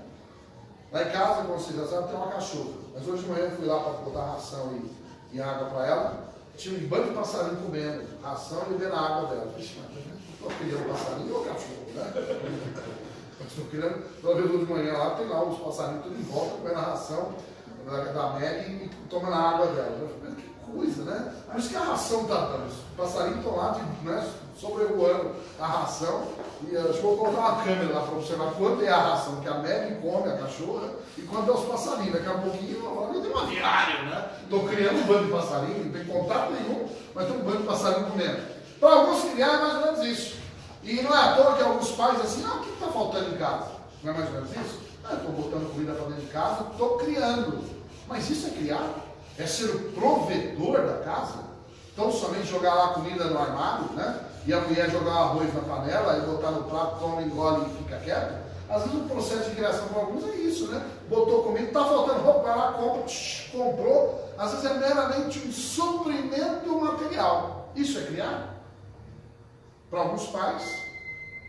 Lá em casa, como vocês já sabem, tem uma cachorra. Mas hoje de manhã eu fui lá para botar ração e água para ela. Tinha um bando de passarinho comendo ração e bebendo a água dela. Vixe, mas estou criando passarinho ou cachorro, né? Estou criando, toda vez de manhã lá, tem lá os passarinhos tudo em volta, comendo a ração da Meg e tomando a água dela. Eu falei, que coisa, né? Por isso que a ração está dando. Os passarinhos estão lá, né, sobrevoando a ração. E acho que vou colocar uma câmera lá para observar quanto é a ração que a Meg come, a cachorra, e quanto é os passarinhos. Daqui a pouquinho eu tenho um aviário, né? Estou criando um bando de passarinho, não tem contato nenhum, mas tem um bando de passarinho comendo. Para alguns criar é mais ou menos isso. E não é à toa que alguns pais assim, o que está faltando em casa? Não é mais ou menos isso? Estou botando comida para dentro de casa, estou criando. Mas isso é criar? É ser o provedor da casa? Então somente jogar lá comida no armário, né? E a mulher jogar o arroz na panela e botar no prato, toma, engole e fica quieto. Às vezes o processo de criação para alguns é isso, né? Botou comida, está faltando roupa, vai lá, compra, comprou. Às vezes é meramente um suprimento material. Isso é criar? Para alguns pais,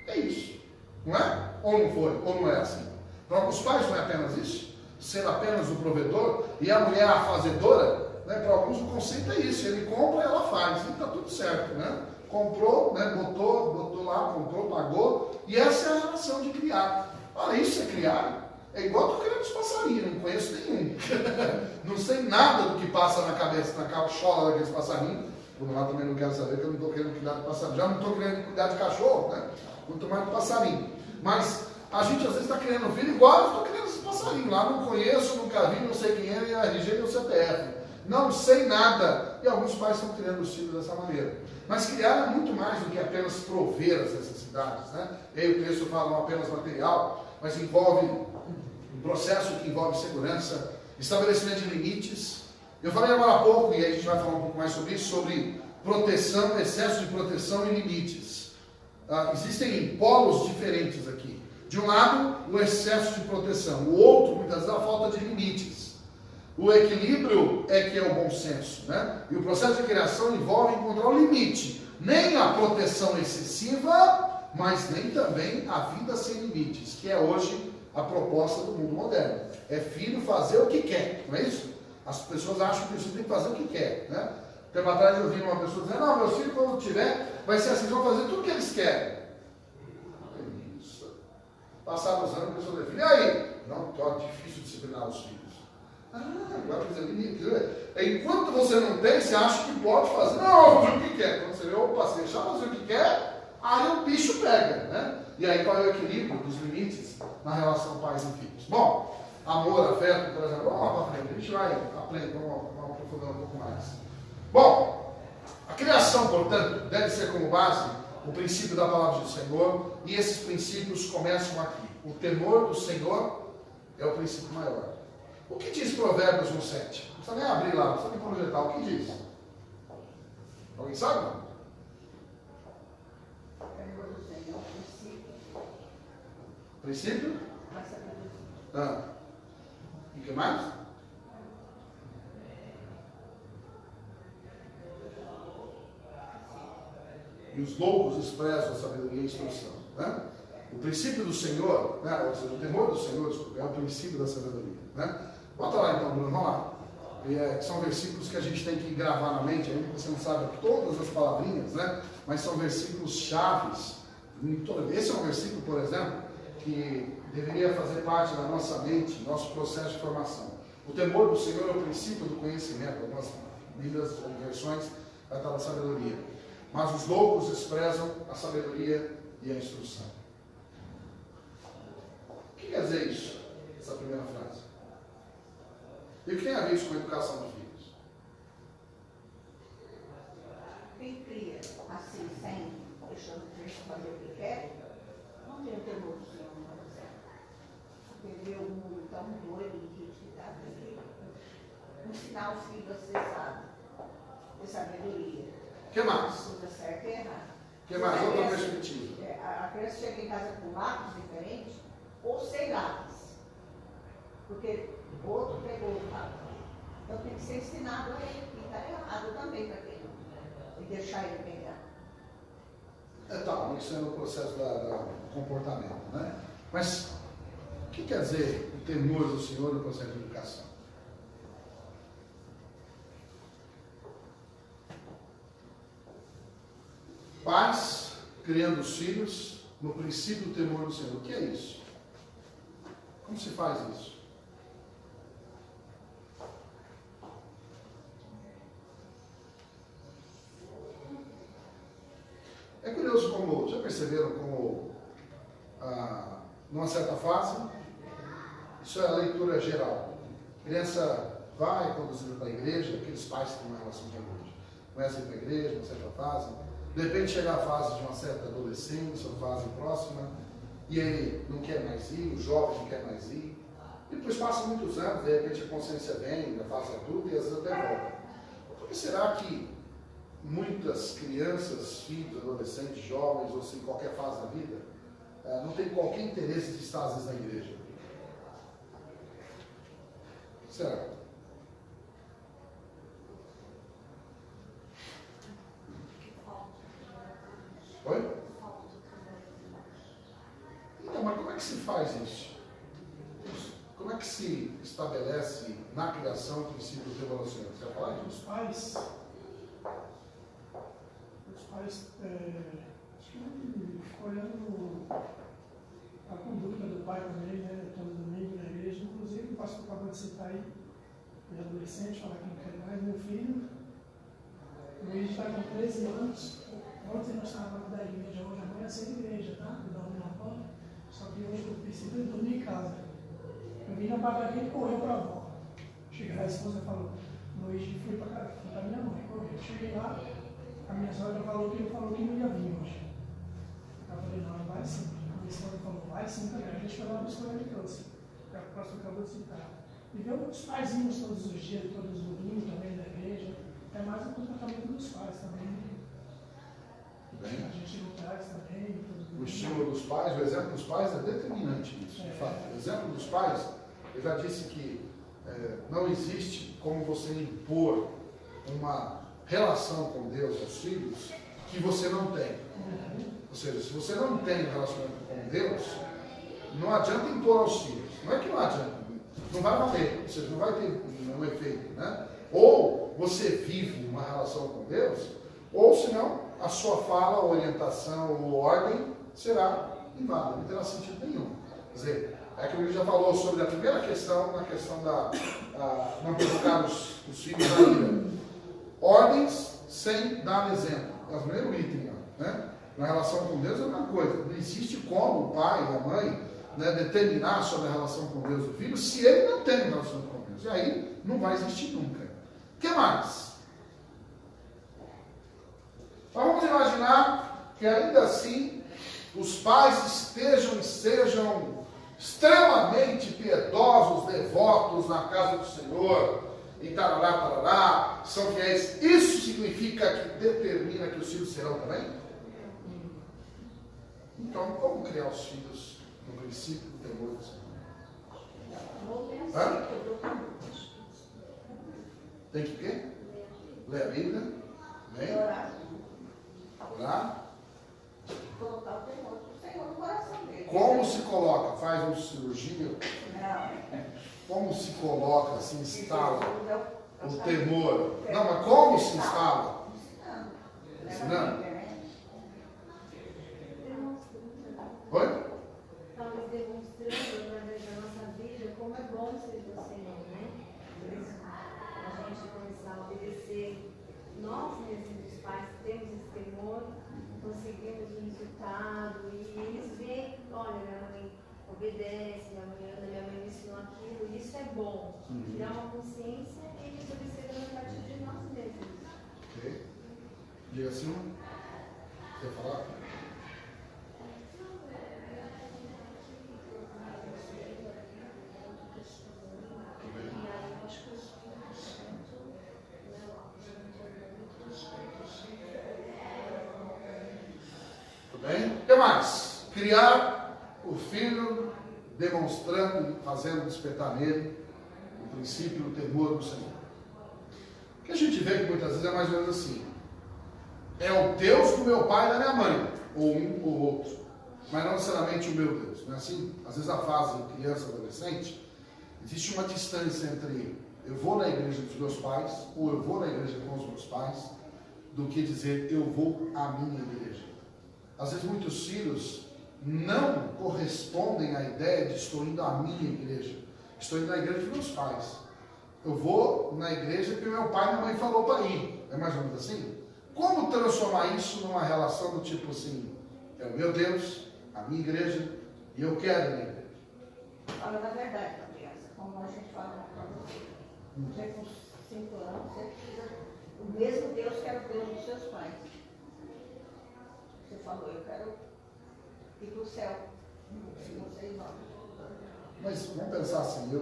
é isso. Não é? Ou não foi? Ou não é assim? Para alguns pais não é apenas isso? Ser apenas o provedor e a mulher a fazedora? Né? Para alguns o conceito é isso. Ele compra e ela faz. E está tudo certo, né? Comprou, né? botou lá, comprou, pagou. E essa é a relação de criar. Olha, isso é criar. É igual eu estou criando os passarinhos, não conheço nenhum. Não sei nada do que passa na cabeça, na cachola daqueles passarinhos. Por um lado também não quero saber que eu não estou querendo cuidar de passarinho. Já não estou querendo cuidar de cachorro, né? Muito mais de passarinho. Mas a gente às vezes está criando filho igual eu estou criando esses passarinhos. Lá não conheço, nunca vi, não sei quem é, nem o RG, nem o CPF. Não sei nada. E alguns pais estão criando os filhos dessa maneira. Mas criar é muito mais do que apenas prover as necessidades, né? E aí o texto fala não apenas material, mas envolve um processo que envolve segurança, estabelecimento de limites. Eu falei agora há pouco, e aí a gente vai falar um pouco mais sobre isso, sobre proteção, excesso de proteção e limites. Existem polos diferentes aqui. De um lado, o excesso de proteção. O outro, muitas vezes, a falta de limites. O equilíbrio é que é o bom senso, né? E o processo de criação envolve encontrar o limite. Nem a proteção excessiva, mas nem também a vida sem limites, que é hoje a proposta do mundo moderno. É filho fazer o que quer, não é isso? As pessoas acham que o filho tem que fazer o que quer, né? Tempo atrás eu vi uma pessoa dizendo, não, meus filhos quando tiver, vai ser assim, vão fazer tudo o que eles querem. Isso. Passaram os anos, a pessoa diz, e aí? Não, é difícil disciplinar os filhos. Agora quer dizer, enquanto você não tem, você acha que pode fazer. Não, vou fazer o que quer. Quando você vê, opa, se deixar fazer o que quer, aí o bicho pega, né? E aí qual é o equilíbrio dos limites na relação pais e filhos? Bom, amor, afeto, por exemplo, vamos lá para frente, a gente vai aprender, vamos aprofundar um pouco mais. Bom, a criação, portanto, deve ser como base o princípio da palavra do Senhor, e esses princípios começam aqui. O temor do Senhor é o princípio maior. O que diz Provérbios 1,7? Não precisa nem abrir lá, não precisa nem projetar. O que diz? Alguém sabe? Não? Princípio? E o que mais? E os loucos desprezam a sabedoria e a instrução. Né? O princípio do Senhor, né? Ou seja, o temor do Senhor, desculpa, é o princípio da sabedoria. Né? Bota lá então, Bruno, vamos lá. São versículos que a gente tem que gravar na mente, ainda que você não sabe todas as palavrinhas, né? Mas são versículos chaves. Esse é um versículo, por exemplo, que deveria fazer parte da nossa mente, nosso processo de formação. O temor do Senhor é o princípio do conhecimento. Algumas Bíblias ou versões vai estar na sabedoria. Mas os loucos desprezam a sabedoria e a instrução. O que quer dizer isso? Essa primeira frase. E o que tem a ver isso com a educação dos filhos? Quem cria assim, sem deixando o Cristo fazer o que quer, não tem o temor do Senhor, por exemplo. Porque vê o mundo tão doido do jeito que está. ensinar o filho a ser sábio, ter sabedoria. O que mais? Tudo certo e errado. O que mais? Outra perspectiva. A criança chega em casa com lápis diferentes ou sem lápis. Porque o outro pegou o lápis. Então tem que ser ensinado a ele, que está errado também para ele. E deixar ele pegar. Tá, isso é no processo do comportamento, né? Mas o que quer dizer o temor do Senhor no processo de educação? Pais criando os filhos no princípio do temor do Senhor. O que é isso? Como se faz isso? É curioso como, já perceberam como, numa certa fase, isso é a leitura geral. A criança vai conduzida para a igreja, aqueles pais que têm uma relação com a igreja, começam a ir para a igreja, numa certa fase, de repente chega a fase de uma certa adolescência, uma fase próxima, e ele não quer mais ir, o jovem não quer mais ir. Depois passam muitos anos, de repente a consciência vem, a fase adulta e às vezes até volta. Por que será que muitas crianças, filhos, adolescentes, jovens, ou assim, qualquer fase da vida, não tem qualquer interesse de estar às vezes na igreja? Será? Oi? Então, mas como é que se faz isso? Como é que se estabelece na criação o princípio do temor do Senhor? Você vai falar disso? Os pais, acho que olhando a conduta do pai também, né? Todo domingo na igreja, inclusive o pastor acabou de citar aí, de adolescente, falar que não quer mais, meu filho, o Luiz está com 13 anos, ontem nós estávamos da igreja, hoje amanhã sem igreja, tá? Eu dormi na porta, só que hoje eu preciso dormir em casa. Eu vim na padaria e correu para a avó. Cheguei lá, a esposa falou, Luiz, fui para minha mãe, correu. Cheguei lá, a minha sogra falou que não ia vir hoje. Eu falei, não, vai sim. A minha esposa falou, vai sim também. A gente foi lá buscar ele trouxe. O pastor acabou de citar. E vê os paizinhos todos os dias, todos os domingos também da igreja. É mais o comportamento dos pais também. Bem. A gente não traz também. O estímulo dos pais, o exemplo dos pais é determinante nisso, de fato. O exemplo dos pais, eu já disse que não existe como você impor uma relação com Deus aos filhos que você não tem. Ou seja, se você não tem um relacionamento com Deus, não adianta impor aos filhos. Não é que não adianta, não vai valer, ou seja, não vai ter um efeito, né? Ou você vive uma relação com Deus, ou senão a sua fala, orientação ou ordem será inválida, não terá sentido nenhum. Quer dizer, é aquilo que ele já falou sobre a primeira questão, na questão da não provocar os filhos na ira. Ordens sem dar exemplo. É o primeiro item, né? Na relação com Deus é uma coisa. Não existe como o pai e a mãe, né, determinar sobre a relação com Deus do filho se ele não tem relação com Deus. E aí não vai existir nunca. O que mais? Então vamos imaginar que ainda assim os pais sejam extremamente piedosos, devotos na casa do Senhor, e tarará, são fiéis. Isso significa que determina que os filhos serão também? Então, como criar os filhos no princípio do temor do Senhor? Hã? Tem que o quê? Ler a Bíblia? Bem? Orar? Colocar o temor do Senhor no coração dele. Como se coloca? Faz uma cirurgia? Não. Como se coloca, se instala o temor? Não, mas como se instala? Ensinando. Oi? Talvez demonstrando, na nossa vida, como é bom ser do Senhor, né? A gente começar a obedecer, nós mesmos, os pais, temos esse temor, conseguimos o resultado, e eles veem, olha, minha mãe obedece, minha mãe me ensinou aquilo, e isso é bom. Criar uma consciência e eles observam a partir de nós mesmos. Ok. Diga assim. Quer falar? Bem? O que mais? Criar o filho demonstrando, fazendo despertar nele o princípio do temor do Senhor. O que a gente vê que muitas vezes é mais ou menos assim. É o Deus do meu pai e da minha mãe, ou um ou outro, mas não necessariamente o meu Deus. Não é assim? Às vezes a fase criança, adolescente, existe uma distância entre eu vou na igreja dos meus pais, ou eu vou na igreja com os meus pais, do que dizer eu vou à minha igreja. Às vezes muitos filhos não correspondem à ideia de estou indo à minha igreja, estou indo na igreja dos meus pais. Eu vou na igreja que meu pai e minha mãe falou para ir. É mais ou menos assim? Como transformar isso numa relação do tipo assim, é o meu Deus, a minha igreja, e eu quero ir na igreja? Fala na verdade para a criança, como a gente fala para você. Você com 5 anos, você precisa o mesmo Deus que era o Deus dos seus pais. Você falou, eu quero ir para o céu. Se vocês vão. Mas vamos pensar assim, né?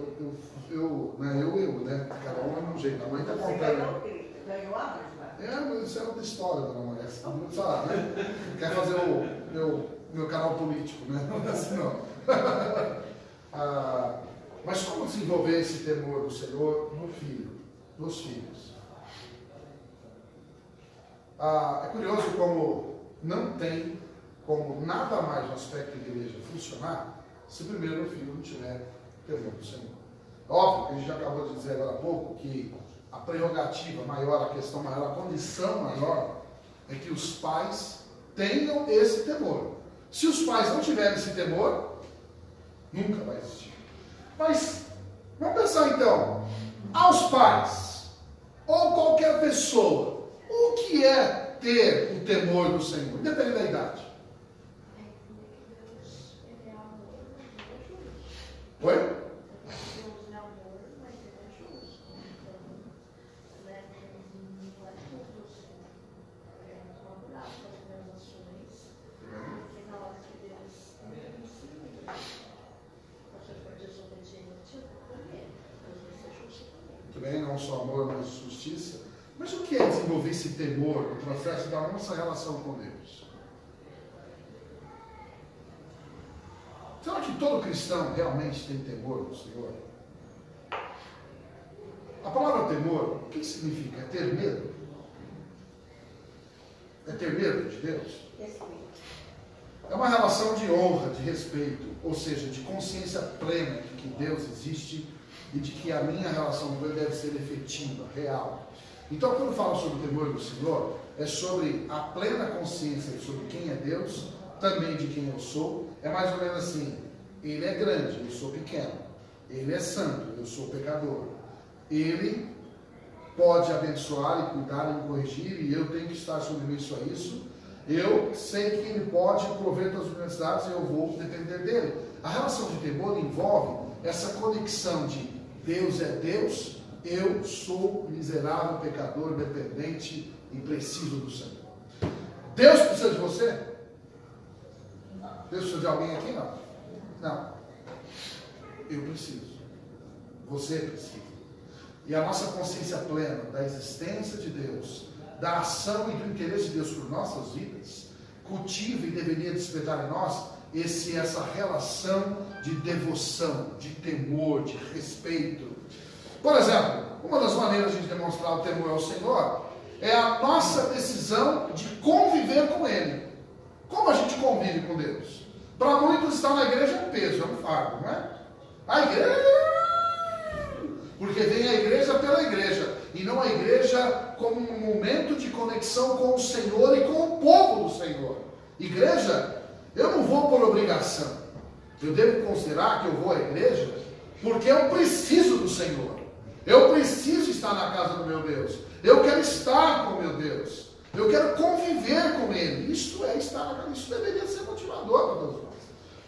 Cada um é um jeito. A mãe está Você contando. ganhou a anjo, né? Mas isso é outra história, dona Maria. Você não precisa falar, né? Quer fazer o meu canal político, né? Não é assim, não. Mas como desenvolver esse temor do Senhor no filho, nos filhos? É curioso como não tem como nada mais no aspecto de igreja funcionar se primeiro o filho não tiver temor do Senhor. Óbvio que a gente já acabou de dizer agora há pouco que a prerrogativa maior, a questão maior, a condição maior é que os pais tenham esse temor. Se os pais não tiverem esse temor, nunca vai existir. Mas vamos pensar então, aos pais, ou qualquer pessoa, o que é ter o temor do Senhor, independente da idade? Oi? Deus é amor, mas ele é justo. Então, né, não é tudo assim. Devemos madurar com as minhas ações. Porque na hora que Deus me ensina, você for desobediente, por quê? Deus vai ser justo também. Muito bem, não só amor, mas justiça. Mas o que é desenvolver esse temor no processo da nossa relação com Deus? Será que todo cristão realmente tem temor do Senhor? A palavra temor, o que significa? É ter medo? É ter medo de Deus? Respeito. É uma relação de honra, de respeito, ou seja, de consciência plena de que Deus existe e de que a minha relação com Ele deve ser efetiva, real. Então, quando falo sobre o temor do Senhor, é sobre a plena consciência sobre quem é Deus, também de quem eu sou. É mais ou menos assim, Ele é grande, eu sou pequeno. Ele é santo, eu sou pecador. Ele pode abençoar e cuidar e me corrigir, e eu tenho que estar submisso a isso. Eu sei que Ele pode prover todas as necessidades e eu vou depender dEle. A relação de temor envolve essa conexão de Deus é Deus, eu sou miserável, pecador, dependente e preciso do Senhor. Deus precisa de você? Deus precisa de alguém aqui? Não. Não. Eu preciso. Você precisa. E a nossa consciência plena da existência de Deus, da ação e do interesse de Deus por nossas vidas, cultiva e deveria despertar em nós essa relação de devoção, de temor, de respeito. Por exemplo, uma das maneiras de demonstrar o temor ao Senhor é a nossa decisão de conviver com Ele. Como a gente convive com Deus? Para muitos estar na igreja é um peso, é um fardo, não é? A igreja, porque vem a igreja pela igreja, e não a igreja como um momento de conexão com o Senhor e com o povo do Senhor. Igreja, eu não vou por obrigação. Eu devo considerar que eu vou à igreja porque eu preciso do Senhor. Eu preciso estar na casa do meu Deus. Eu quero estar com o meu Deus. Eu quero conviver com Ele. Isso é estar na casa. Isso deveria ser motivador para todos nós.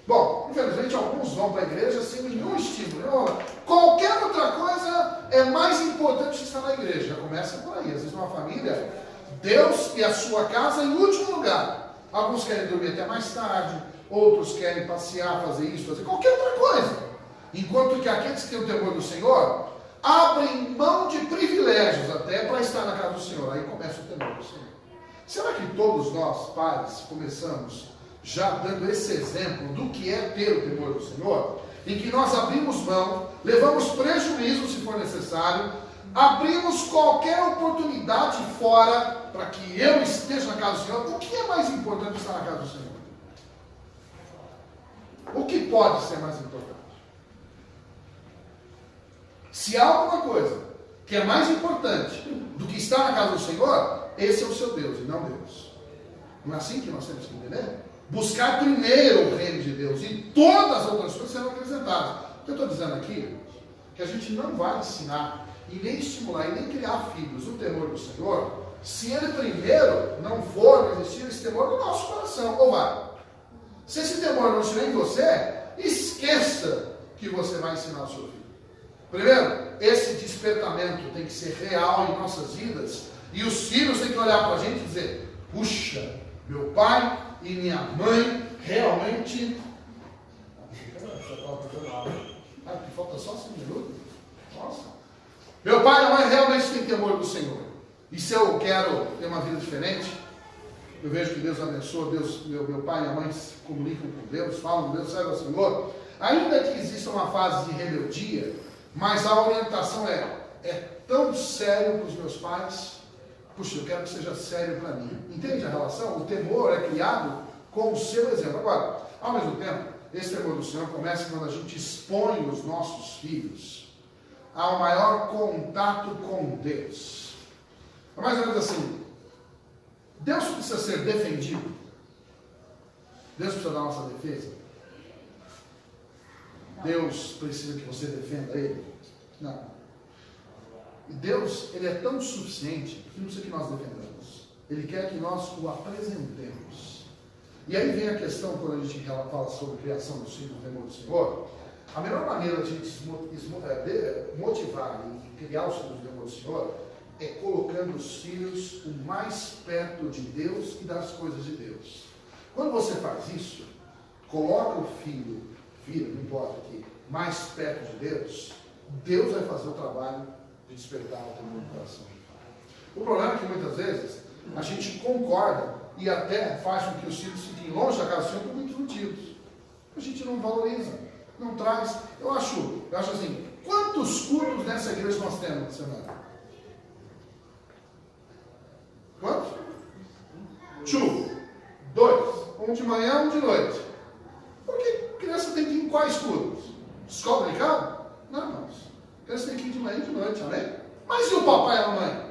Bom, infelizmente alguns vão para a igreja sem nenhum estímulo. Qualquer outra coisa é mais importante que estar na igreja. Já começa por aí. Às vezes uma família, Deus e a sua casa em último lugar. Alguns querem dormir até mais tarde, outros querem passear, fazer isso, fazer qualquer outra coisa. Enquanto que aqueles que têm o temor do Senhor abrem mão de privilégios até para estar na casa do Senhor. Aí começa o temor do Senhor. Será que todos nós, pais, começamos já dando esse exemplo do que é ter o temor do Senhor, em que nós abrimos mão, levamos prejuízo se for necessário, abrimos qualquer oportunidade fora para que eu esteja na casa do Senhor. O que é mais importante estar na casa do Senhor? O que pode ser mais importante? Se há alguma coisa que é mais importante do que estar na casa do Senhor, esse é o seu Deus e não Deus. Não é assim que nós temos que entender? Buscar primeiro o reino de Deus e todas as outras coisas serão acrescentadas. O que eu estou dizendo aqui que a gente não vai ensinar e nem estimular e nem criar filhos no temor do Senhor se ele primeiro não for existir esse temor no nosso coração. Ou vai? Se esse temor não estiver em você, esqueça que você vai ensinar o seu filho. Primeiro, esse despertamento tem que ser real em nossas vidas e os filhos têm que olhar para a gente e dizer: puxa, meu pai e minha mãe realmente... que falta só 5 minutos? Nossa. Meu pai e minha mãe realmente têm temor do Senhor. E se eu quero ter uma vida diferente, eu vejo que Deus abençoa, meu pai e minha mãe se comunicam com Deus, falam com Deus, servem ao Senhor. Ainda que exista uma fase de rebeldia, mas a orientação é tão sério para os meus pais. Puxa, eu quero que seja sério para mim. Entende a relação? O temor é criado com o seu exemplo. Agora, ao mesmo tempo, esse temor do Senhor começa quando a gente expõe os nossos filhos ao maior contato com Deus. É mais ou menos assim: Deus precisa ser defendido. Deus precisa da nossa defesa. Deus precisa que você defenda Ele. Não. E Deus, Ele é tão suficiente que não precisa que nós defendamos. Ele quer que nós o apresentemos. E aí vem a questão, quando a gente fala sobre a criação dos filhos, do temor do Senhor. A melhor maneira de a gente motivar e criar os filhos do temor do Senhor é colocando os filhos o mais perto de Deus e das coisas de Deus. Quando você faz isso, coloca o filho, não importa aqui, mais perto de Deus, Deus vai fazer o trabalho de despertar o temor do coração. O problema é que muitas vezes a gente concorda e até faz com que os filhos fiquem longe da casa do Senhor por muitos motivos. A gente não valoriza, não traz. Eu acho assim, quantos cultos nessa igreja nós temos na semana? Quantos? 2. Um de manhã, um de noite. Por que criança tem que ir em quais cultos? Escola dominical? Não, irmãos. Criança tem que ir de manhã e de noite, amém? Mas e o papai e a mamãe?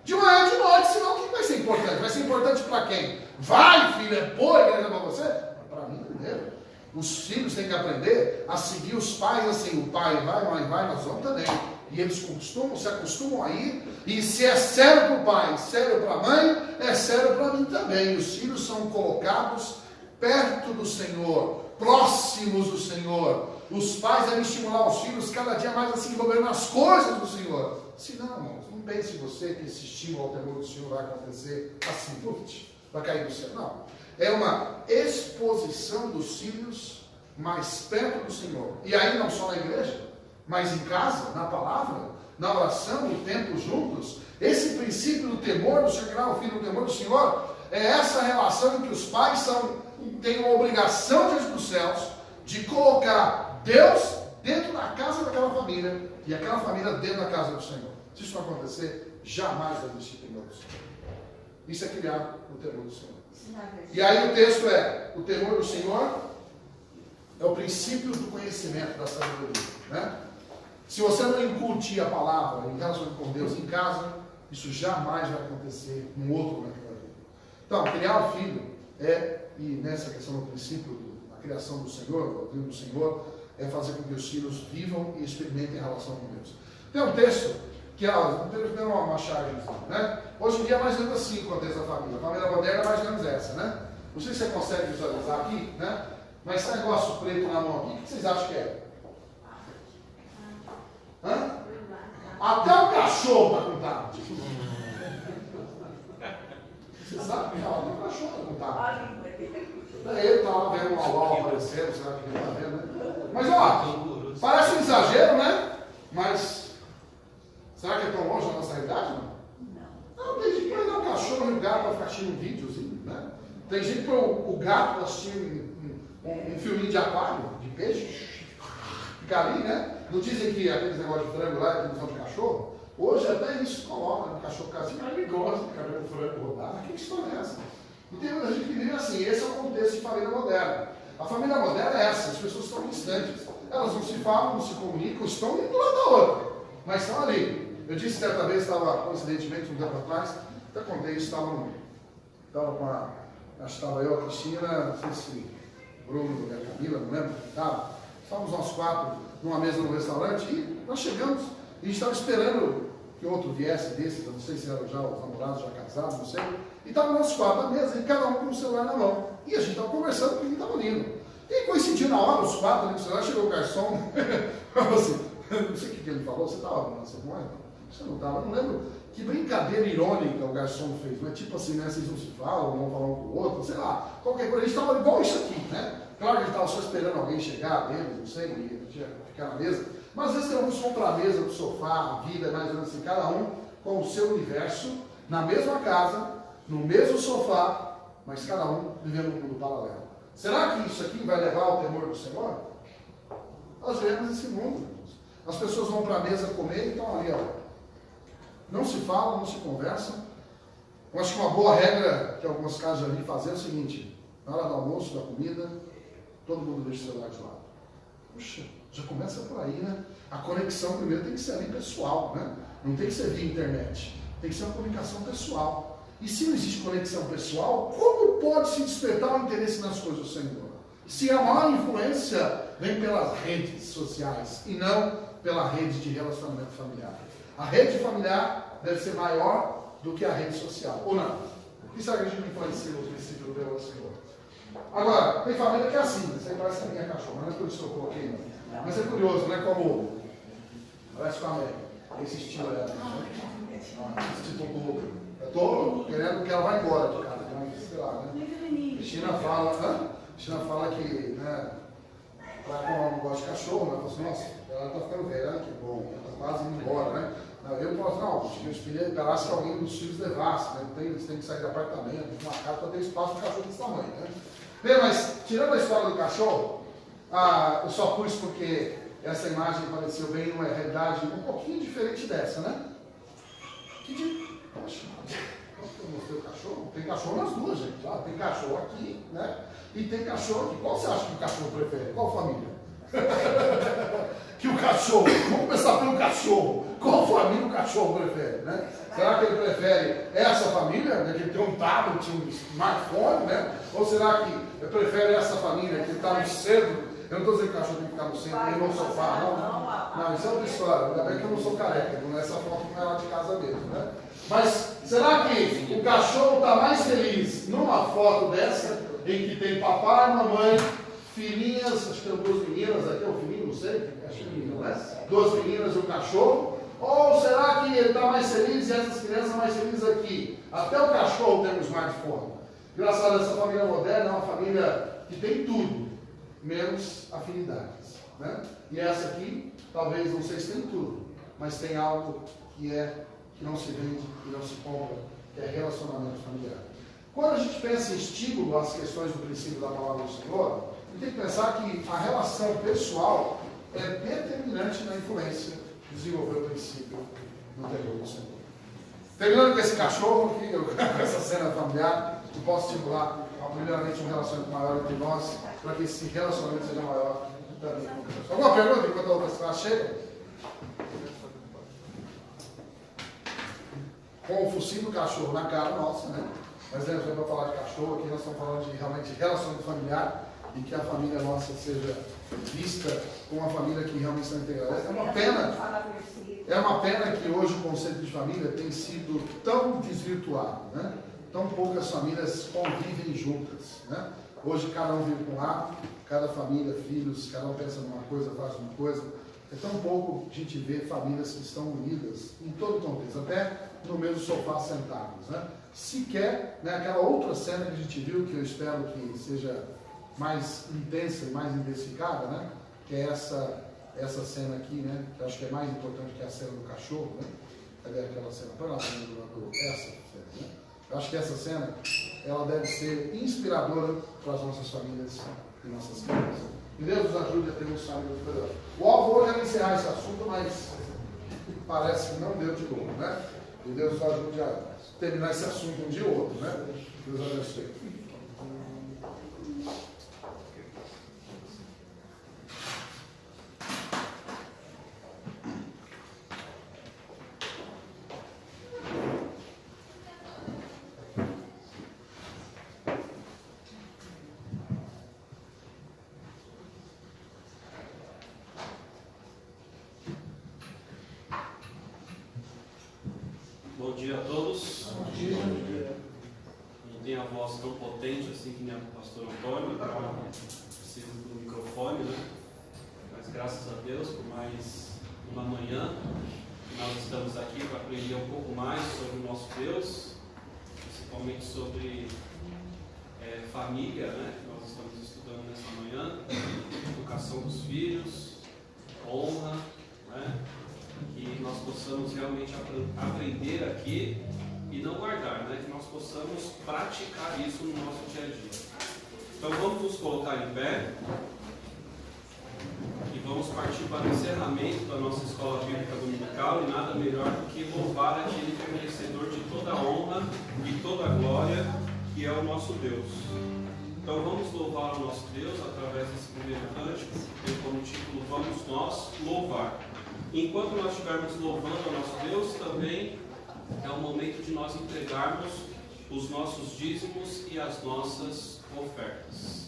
De manhã e de noite, senão o que vai ser importante? Vai ser importante para quem? Vai, filho, é boa a igreja para você? Para mim, primeiro. Os filhos têm que aprender a seguir os pais assim. O pai vai, a mãe vai, nós vamos também. E eles se acostumam a ir. E se é sério para o pai, sério para a mãe, é sério para mim também. Os filhos são colocados perto do Senhor, próximos do Senhor. Os pais devem estimular os filhos cada dia mais a se envolver nas coisas do Senhor. Se não, irmãos, não pense você que esse estímulo ao temor do Senhor vai acontecer assim, vai cair do céu. Não. É uma exposição dos filhos mais perto do Senhor. E aí não só na igreja, mas em casa, na palavra, na oração, no tempo juntos. Esse princípio do temor do Senhor, criar o filho no temor do Senhor, é essa relação em que os pais têm uma obrigação diante dos céus de colocar Deus dentro da casa daquela família e aquela família dentro da casa do Senhor. Se isso não acontecer, jamais vai existir temor do Senhor. Isso é criar o temor do Senhor. E aí o texto o temor do Senhor é o princípio do conhecimento, da sabedoria, né? Se você não incutir a palavra em relação com Deus em casa, isso jamais vai acontecer num outro momento da vida. Então, criar o filho e nessa questão do princípio da criação do Senhor, do Senhor, é fazer com que os filhos vivam e experimentem a relação com Deus. Tem um texto que tem uma charge, né? Hoje em dia é mais ou menos assim o contexto da família. A família moderna é mais ou menos essa, né? Não sei se você consegue visualizar aqui, né? Mas esse negócio preto na mão aqui, o que vocês acham que é? Hã? Até o cachorro está com tablet. Você sabe? Até o cachorro está com tablet. Ele está lá vendo uma aula aparecendo, será que ele está vendo, né? Mas ó, parece um exagero, né? Mas será que é tão longe da nossa realidade? Não, tem que pegar o cachorro e o gato para ficar assistindo um videozinho, né? Tem gente que o gato assistir um filminho de aquário, de peixe, fica ali, né? Não dizem que aqueles negócios de frango lá é produção de cachorro? Hoje até isso coloca no cachorro casinho, mas ele gosta de cabelo frango rodar. Que história é essa? E tem muita gente que vive assim. Esse é o contexto de família moderna. A família moderna é essa, as pessoas estão distantes. Elas não se falam, não se comunicam, estão um do lado da outra, mas estão ali. Eu disse certa vez, estava coincidentemente um tempo atrás, até contei isso, estava com a. Acho que estava eu, a Cristina, não sei se Bruno e a Camila, não lembro, estávamos nós 4 numa mesa no restaurante e nós chegamos e a gente estava esperando que outro viesse desses, não sei se eram já os namorados, já casados, não sei, e estávamos nós 4 na mesa e cada um com o celular na mão. E a gente estava conversando porque a gente estava lindo. E coincidiu na hora, os 4 ali no celular, chegou o garçom, falou assim, não sei o que ele falou, você estava na cerimônia? Você não estava, não lembro. Que brincadeira irônica o garçom fez, mas tipo assim, né, vocês não se falam, não falam um com o outro, sei lá, qualquer coisa. A gente estava igual isso aqui, né? Claro que a gente estava só esperando alguém chegar deles, não sei, e a gente ia ficar na mesa. Mas às vezes tem alguns vão para a mesa, do sofá, a vida, mais ou menos assim, cada um com o seu universo, na mesma casa, no mesmo sofá, mas cada um vivendo um mundo paralelo. Será que isso aqui vai levar ao temor do Senhor? Nós vivemos esse mundo. As pessoas vão para a mesa comer e estão ali, ó. Não se falam, não se conversam. Eu acho que uma boa regra que alguns casos já vi fazer é o seguinte: na hora do almoço, da comida, todo mundo deixa o celular de lado. Puxa, já começa por aí, né? A conexão primeiro tem que ser ali pessoal, né? Não tem que ser via internet. Tem que ser uma comunicação pessoal. E se não existe conexão pessoal, como pode se despertar o interesse nas coisas do Senhor? Se a maior influência vem pelas redes sociais e não pela rede de relacionamento familiar. A rede familiar deve ser maior do que a rede social, ou não? O que será que a gente influencia no princípio do Deus do Senhor? Agora, tem família que é assim, isso aí parece que a minha cachorra, não é por isso que eu coloquei, mas é curioso, né? Como parece com a América, esse estilo é, esse tipo do. Eu estou querendo que ela vá embora de casa, sei lá, né? Cristina fala que, né? Ela, como ela não gosta de cachorro, ela fala assim, nossa, ela está ficando velha, que bom, ela está quase indo embora, né? Eu falo assim, não, meus filhos esperassem que alguém dos filhos levasse, né? Eles têm que sair do apartamento, de uma casa para ter espaço para cachorro desse tamanho, né? Bem, mas, tirando a história do cachorro, eu só pus porque essa imagem pareceu bem uma realidade um pouquinho diferente dessa, né? Poxa, eu mostrei o cachorro? Tem cachorro nas duas, gente. Ah, tem cachorro aqui, né? E tem cachorro aqui. Qual você acha que o cachorro prefere? Qual família? Que o cachorro. Vamos começar pelo cachorro. Qual família o cachorro prefere, né? Será que ele prefere essa família, né, que ele tem um tablet, um smartphone, né? Ou será que ele prefere essa família que está no centro? Eu não estou dizendo que o cachorro tem que ficar no centro e no sofá, não. Não, isso é outra história. Ainda bem que eu não sou careca, não é essa foto não é lá de casa mesmo, né? Mas será que o cachorro está mais feliz numa foto dessa, em que tem papai, mamãe, filhinhas, acho que tem 2 meninas aqui, ou filhinho, não sei, acho que menino, né? 2 meninas e um cachorro? Ou será que ele está mais feliz e essas crianças mais felizes aqui? Até o cachorro tem um smartphone. Engraçado, essa família moderna é uma família que tem tudo, menos afinidades, né? E essa aqui, talvez, não sei se tem tudo, mas tem algo que não se vende e não se compra, que é relacionamento familiar. Quando a gente pensa em estímulo às questões do princípio da palavra do Senhor, a gente tem que pensar que a relação pessoal é determinante na influência de desenvolver o princípio no temor do Senhor. Terminando com esse cachorro aqui, com essa cena familiar, eu posso estimular, primeiramente, um relacionamento maior entre nós, para que esse relacionamento seja maior também. Alguma pergunta enquanto a outra classe chega? Com o focinho do cachorro na cara nossa, né? Mas a gente vai falar de cachorro, aqui nós estamos falando de realmente relacionamento familiar e que a família nossa seja vista como uma família que realmente está integrada. É uma pena que hoje o conceito de família tem sido tão desvirtuado, né? Tão poucas famílias convivem juntas, né? Hoje cada um vive com um lado, cada família, filhos, cada um pensa numa coisa, faz uma coisa. É tão pouco a gente vê famílias que estão unidas em todo o contexto, até no mesmo sofá sentados, né? Sequer, né, aquela outra cena que a gente viu, que eu espero que seja mais intensa e mais intensificada, né? Que é essa cena aqui, né? Que eu acho que é mais importante que a cena do cachorro, né? Cadê aquela cena? Põe lá, essa cena, né? Eu acho que essa cena ela deve ser inspiradora para as nossas famílias e nossas crianças. Que Deus nos ajude a ter um famílias melhores. O alvo hoje era encerrar esse assunto, mas parece que não deu de novo, né? Que Deus nos ajude a terminar esse assunto um dia ou outro, né? Deus abençoe. Bom dia a todos. Bom dia. Não tem a voz tão potente assim que nem a do pastor Antônio, então preciso do microfone, né? Mas graças a Deus por mais uma manhã que nós estamos aqui para aprender um pouco mais sobre o nosso Deus, principalmente sobre família, né? Que nós estamos estudando nessa manhã, educação dos filhos, honra, né? Que nós possamos realmente aprender aqui e não guardar, né? Que nós possamos praticar isso no nosso dia a dia. Então vamos nos colocar em pé e vamos partir para o encerramento da nossa escola bíblica dominical, e nada melhor do que louvar aquele que é merecedor de toda a honra e toda a glória, que é o nosso Deus. Então vamos louvar o nosso Deus através desse primeiro cântico, que tem como título Vamos Nós Louvar. Enquanto nós estivermos louvando o nosso Deus, também é o momento de nós entregarmos os nossos dízimos e as nossas ofertas.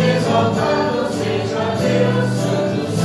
Exaltado seja Deus, Santo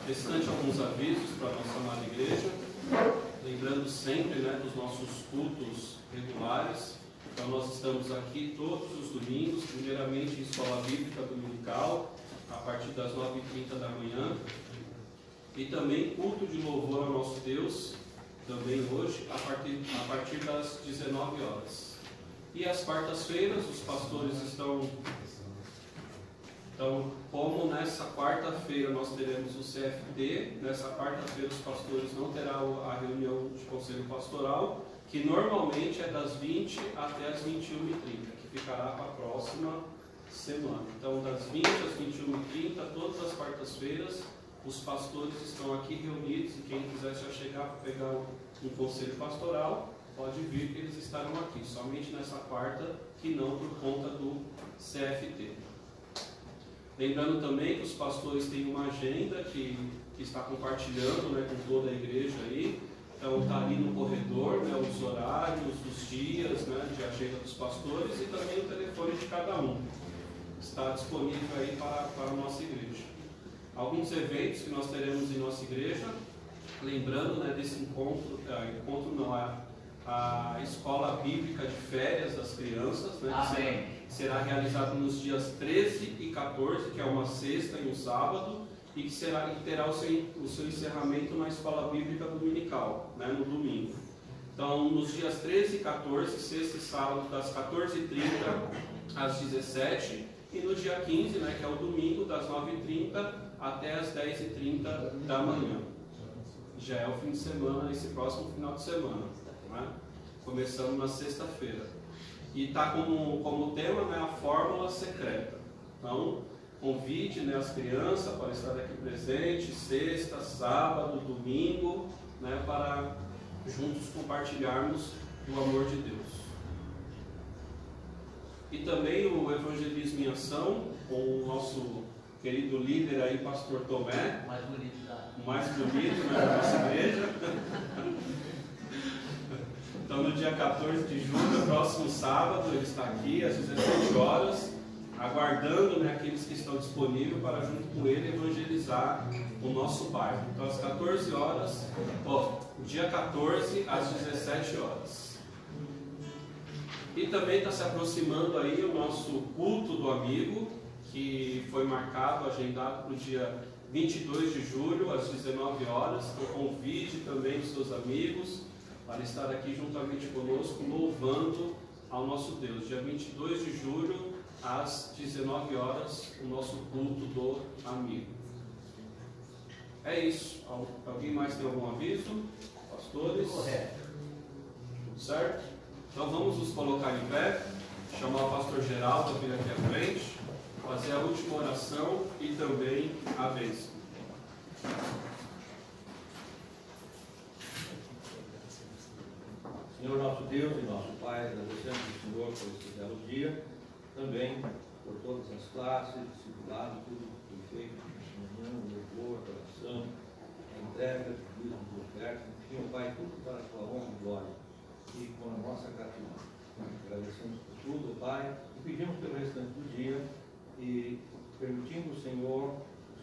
Restante alguns avisos para a nossa amada igreja, lembrando sempre dos nossos cultos regulares. Então nós estamos aqui todos os domingos, primeiramente em escola bíblica dominical, a partir das 9h30 da manhã, e também culto de louvor ao nosso Deus, também hoje, a partir das 19 horas. E às quartas-feiras os pastores estão... Então, como nessa quarta-feira nós teremos o CFD, nessa quarta-feira os pastores não terão a reunião de conselho pastoral, que normalmente é das 20 até as 21h30, que ficará para a próxima semana. Então, das 20 às 21h30, todas as quartas-feiras, os pastores estão aqui reunidos e quem quiser já chegar para pegar um conselho pastoral, pode vir que eles estarão aqui, somente nessa quarta, que não por conta do CFT. Lembrando também que os pastores têm uma agenda que está compartilhando, né, com toda a igreja aí. Então está ali no corredor, né, os horários, os dias, né, de agenda dos pastores e também o telefone de cada um. Está disponível aí para a nossa igreja. Alguns eventos que nós teremos em nossa igreja, lembrando, né, desse encontro não, a escola bíblica de férias das crianças, né, que será realizado nos dias 13 e 14, que é uma sexta e um sábado, e que terá o seu encerramento na escola bíblica dominical, né, no domingo. Então, nos dias 13 e 14, sexta e sábado, das 14h30 às 17h, e no dia 15, né, que é o domingo, das 9h30 até as 10h30 da manhã. Já é o fim de semana, esse próximo final de semana, né? Começando na sexta-feira. E está como tema, né, a fórmula secreta. Então, convide, né, as crianças para estar aqui presentes, sexta, sábado, domingo, né, para juntos compartilharmos o amor de Deus. E também o Evangelismo em Ação, com o nosso querido líder aí, pastor Tomé, Mais bonito da... o mais bonito, né, da nossa igreja. Então, no dia 14 de julho, próximo sábado, ele está aqui às 17 horas, aguardando, né, aqueles que estão disponíveis para, junto com ele, evangelizar o nosso bairro. Então, às 14 horas, dia 14, às 17 horas. E também está se aproximando aí o nosso culto do amigo, que foi marcado, agendado para o dia 22 de julho, às 19 horas. Então, convide também os seus amigos para estar aqui juntamente conosco, louvando ao nosso Deus. Dia 22 de julho, às 19 horas, o nosso culto do amigo. É isso. Alguém mais tem algum aviso? Pastores? Correto. Tudo certo? Então vamos nos colocar em pé, chamar o pastor Geraldo a vir aqui à frente, fazer a última oração e também a bênção. Senhor nosso Deus e nosso Pai, agradecemos ao Senhor por esse belo dia, também por todas as classes, discipulado, tudo que foi feito nesta manhã, o louvor, a oração, a entrega de dízimos de ofertas, enfim, Pai, tudo para a tua honra e glória e com a nossa gratidão. Agradecemos por tudo, Pai, e pedimos pelo restante do dia e permitindo o Senhor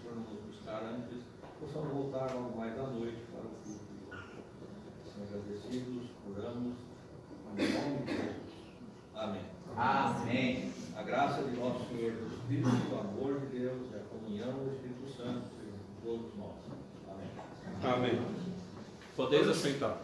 nos buscar antes, possamos voltar logo mais à noite para o culto. Agradecidos, oramos, em nome de Jesus. Amém. Amém. A graça de nosso Senhor Jesus Cristo, o amor de Deus e a comunhão do Espírito Santo sejam com todos nós. Amém. Amém. Podeis aceitar.